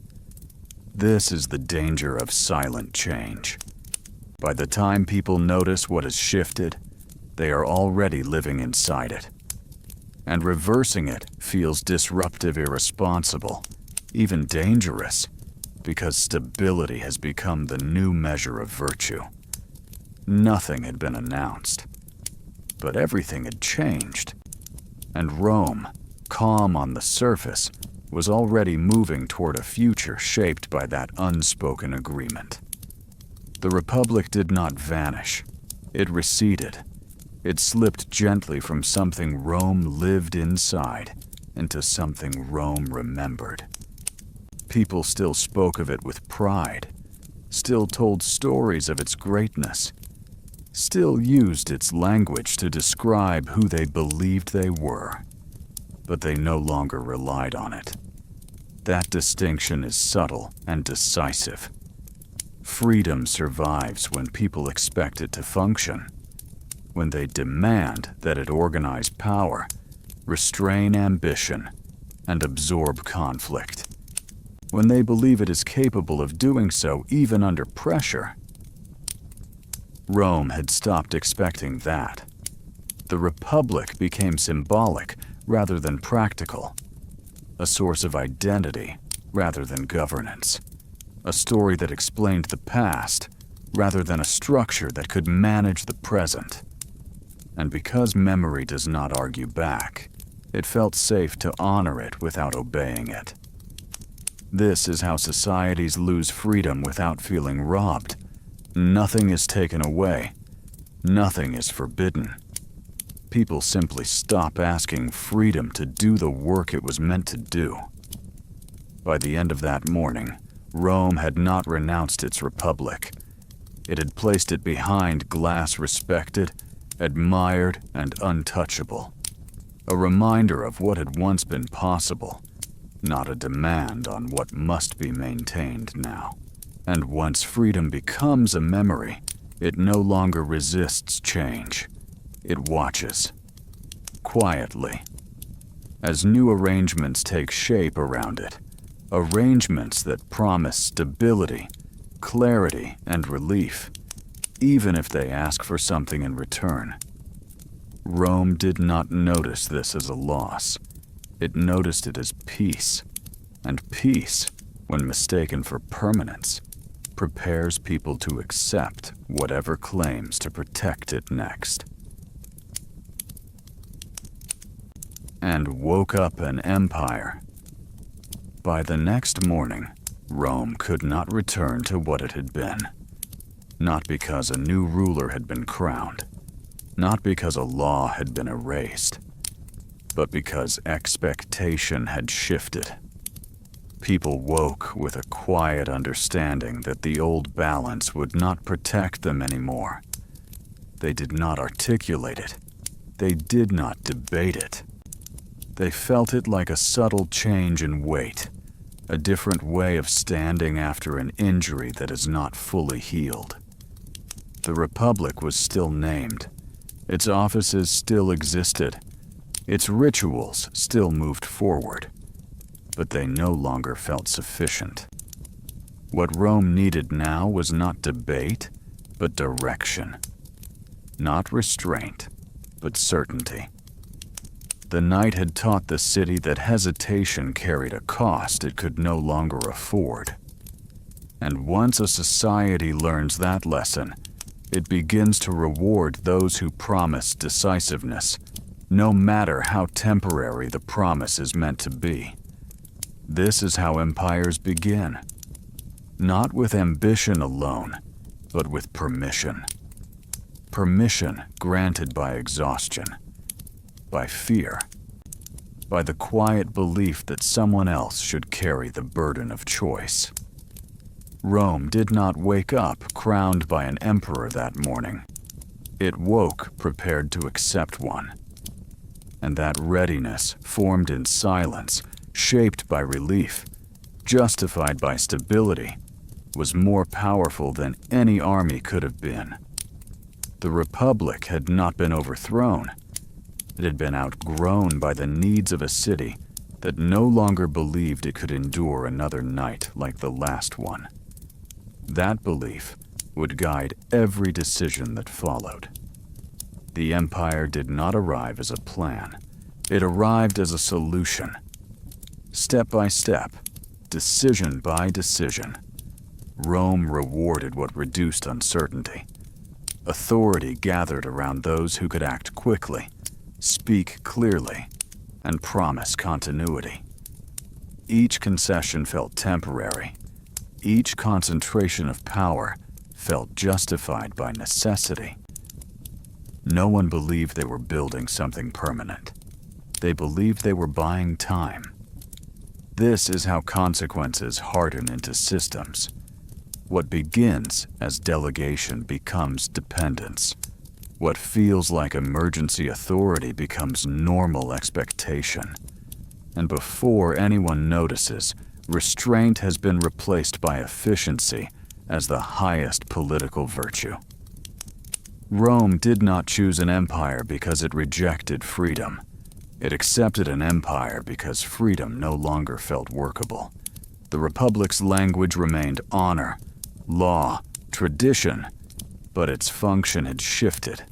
This is the danger of silent change. By the time people notice what has shifted, they are already living inside it. And reversing it feels disruptive, irresponsible, even dangerous, because stability has become the new measure of virtue. Nothing had been announced, but everything had changed. And Rome, calm on the surface, was already moving toward a future shaped by that unspoken agreement. The Republic did not vanish. It receded. It slipped gently from something Rome lived inside into something Rome remembered. People still spoke of it with pride, still told stories of its greatness, still used its language to describe who they believed they were, but they no longer relied on it. That distinction is subtle and decisive. Freedom survives when people expect it to function, when they demand that it organize power, restrain ambition, and absorb conflict. When they believe it is capable of doing so even under pressure. Rome had stopped expecting that. The Republic became symbolic rather than practical, a source of identity rather than governance, a story that explained the past rather than a structure that could manage the present. And because memory does not argue back, it felt safe to honor it without obeying it. This is how societies lose freedom without feeling robbed. Nothing is taken away. Nothing is forbidden. People simply stop asking freedom to do the work it was meant to do. By the end of that morning, Rome had not renounced its republic. It had placed it behind glass respected, admired, and untouchable. A reminder of what had once been possible, not a demand on what must be maintained now. And once freedom becomes a memory, it no longer resists change. It watches, quietly, as new arrangements take shape around it, arrangements that promise stability, clarity, and relief, even if they ask for something in return. Rome did not notice this as a loss. It noticed it as peace, and peace, when mistaken for permanence, prepares people to accept whatever claims to protect it next. And woke up an empire. By the next morning, Rome could not return to what it had been. Not because a new ruler had been crowned, not because a law had been erased, but because expectation had shifted. People woke with a quiet understanding that the old balance would not protect them anymore. They did not articulate it. They did not debate it. They felt it like a subtle change in weight, a different way of standing after an injury that is not fully healed. The Republic was still named. Its offices still existed. Its rituals still moved forward. But they no longer felt sufficient. What Rome needed now was not debate, but direction. Not restraint, but certainty. The night had taught the city that hesitation carried a cost it could no longer afford. And once a society learns that lesson, it begins to reward those who promise decisiveness, no matter how temporary the promise is meant to be. This is how empires begin. Not with ambition alone, but with permission. Permission granted by exhaustion, by fear, by the quiet belief that someone else should carry the burden of choice. Rome did not wake up crowned by an emperor that morning. It woke prepared to accept one. And that readiness, formed in silence, shaped by relief, justified by stability, was more powerful than any army could have been. The Republic had not been overthrown. It had been outgrown by the needs of a city that no longer believed it could endure another night like the last one. That belief would guide every decision that followed. The empire did not arrive as a plan. It arrived as a solution. Step by step, decision by decision, Rome rewarded what reduced uncertainty. Authority gathered around those who could act quickly, speak clearly, and promise continuity. Each concession felt temporary. Each concentration of power felt justified by necessity. No one believed they were building something permanent. They believed they were buying time. This is how consequences harden into systems. What begins as delegation becomes dependence. What feels like emergency authority becomes normal expectation. And before anyone notices, restraint has been replaced by efficiency as the highest political virtue. Rome did not choose an empire because it rejected freedom. It accepted an empire because freedom no longer felt workable. The Republic's language remained honor, law, tradition, but its function had shifted.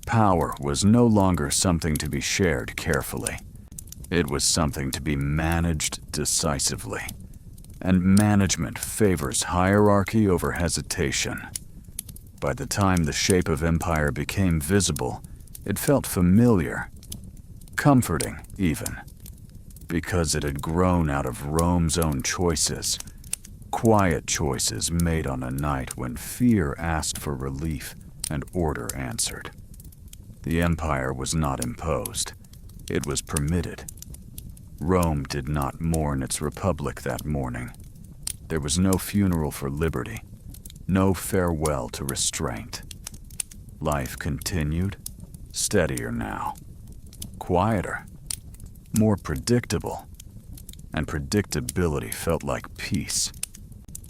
Power was no longer something to be shared carefully. It was something to be managed decisively. And management favors hierarchy over hesitation. By the time the shape of empire became visible, it felt familiar, comforting even, because it had grown out of Rome's own choices, quiet choices made on a night when fear asked for relief and order answered. The empire was not imposed. It was permitted. Rome did not mourn its republic that morning. There was no funeral for liberty, no farewell to restraint. Life continued, steadier now, quieter, more predictable, and predictability felt like peace.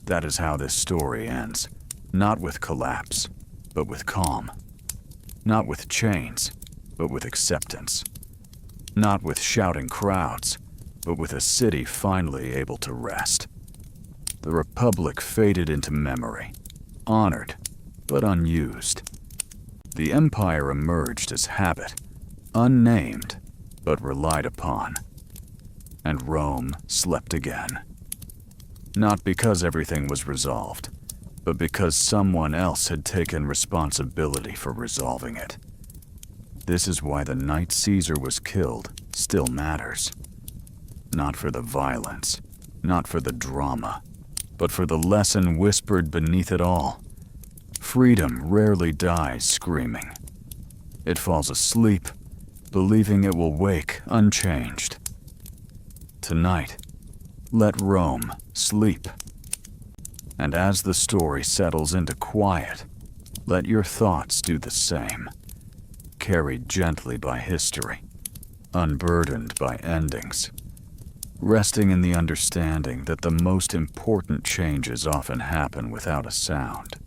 That is how this story ends, not with collapse, but with calm. Not with chains, but with acceptance. Not with shouting crowds, but with a city finally able to rest. The Republic faded into memory, honored, but unused. The empire emerged as habit, unnamed, but relied upon. And Rome slept again. Not because everything was resolved, but because someone else had taken responsibility for resolving it. This is why the night Caesar was killed still matters. Not for the violence, not for the drama, but for the lesson whispered beneath it all. Freedom rarely dies screaming. It falls asleep, believing it will wake unchanged. Tonight, let Rome sleep. And as the story settles into quiet, let your thoughts do the same. Carried gently by history, unburdened by endings, resting in the understanding that the most important changes often happen without a sound.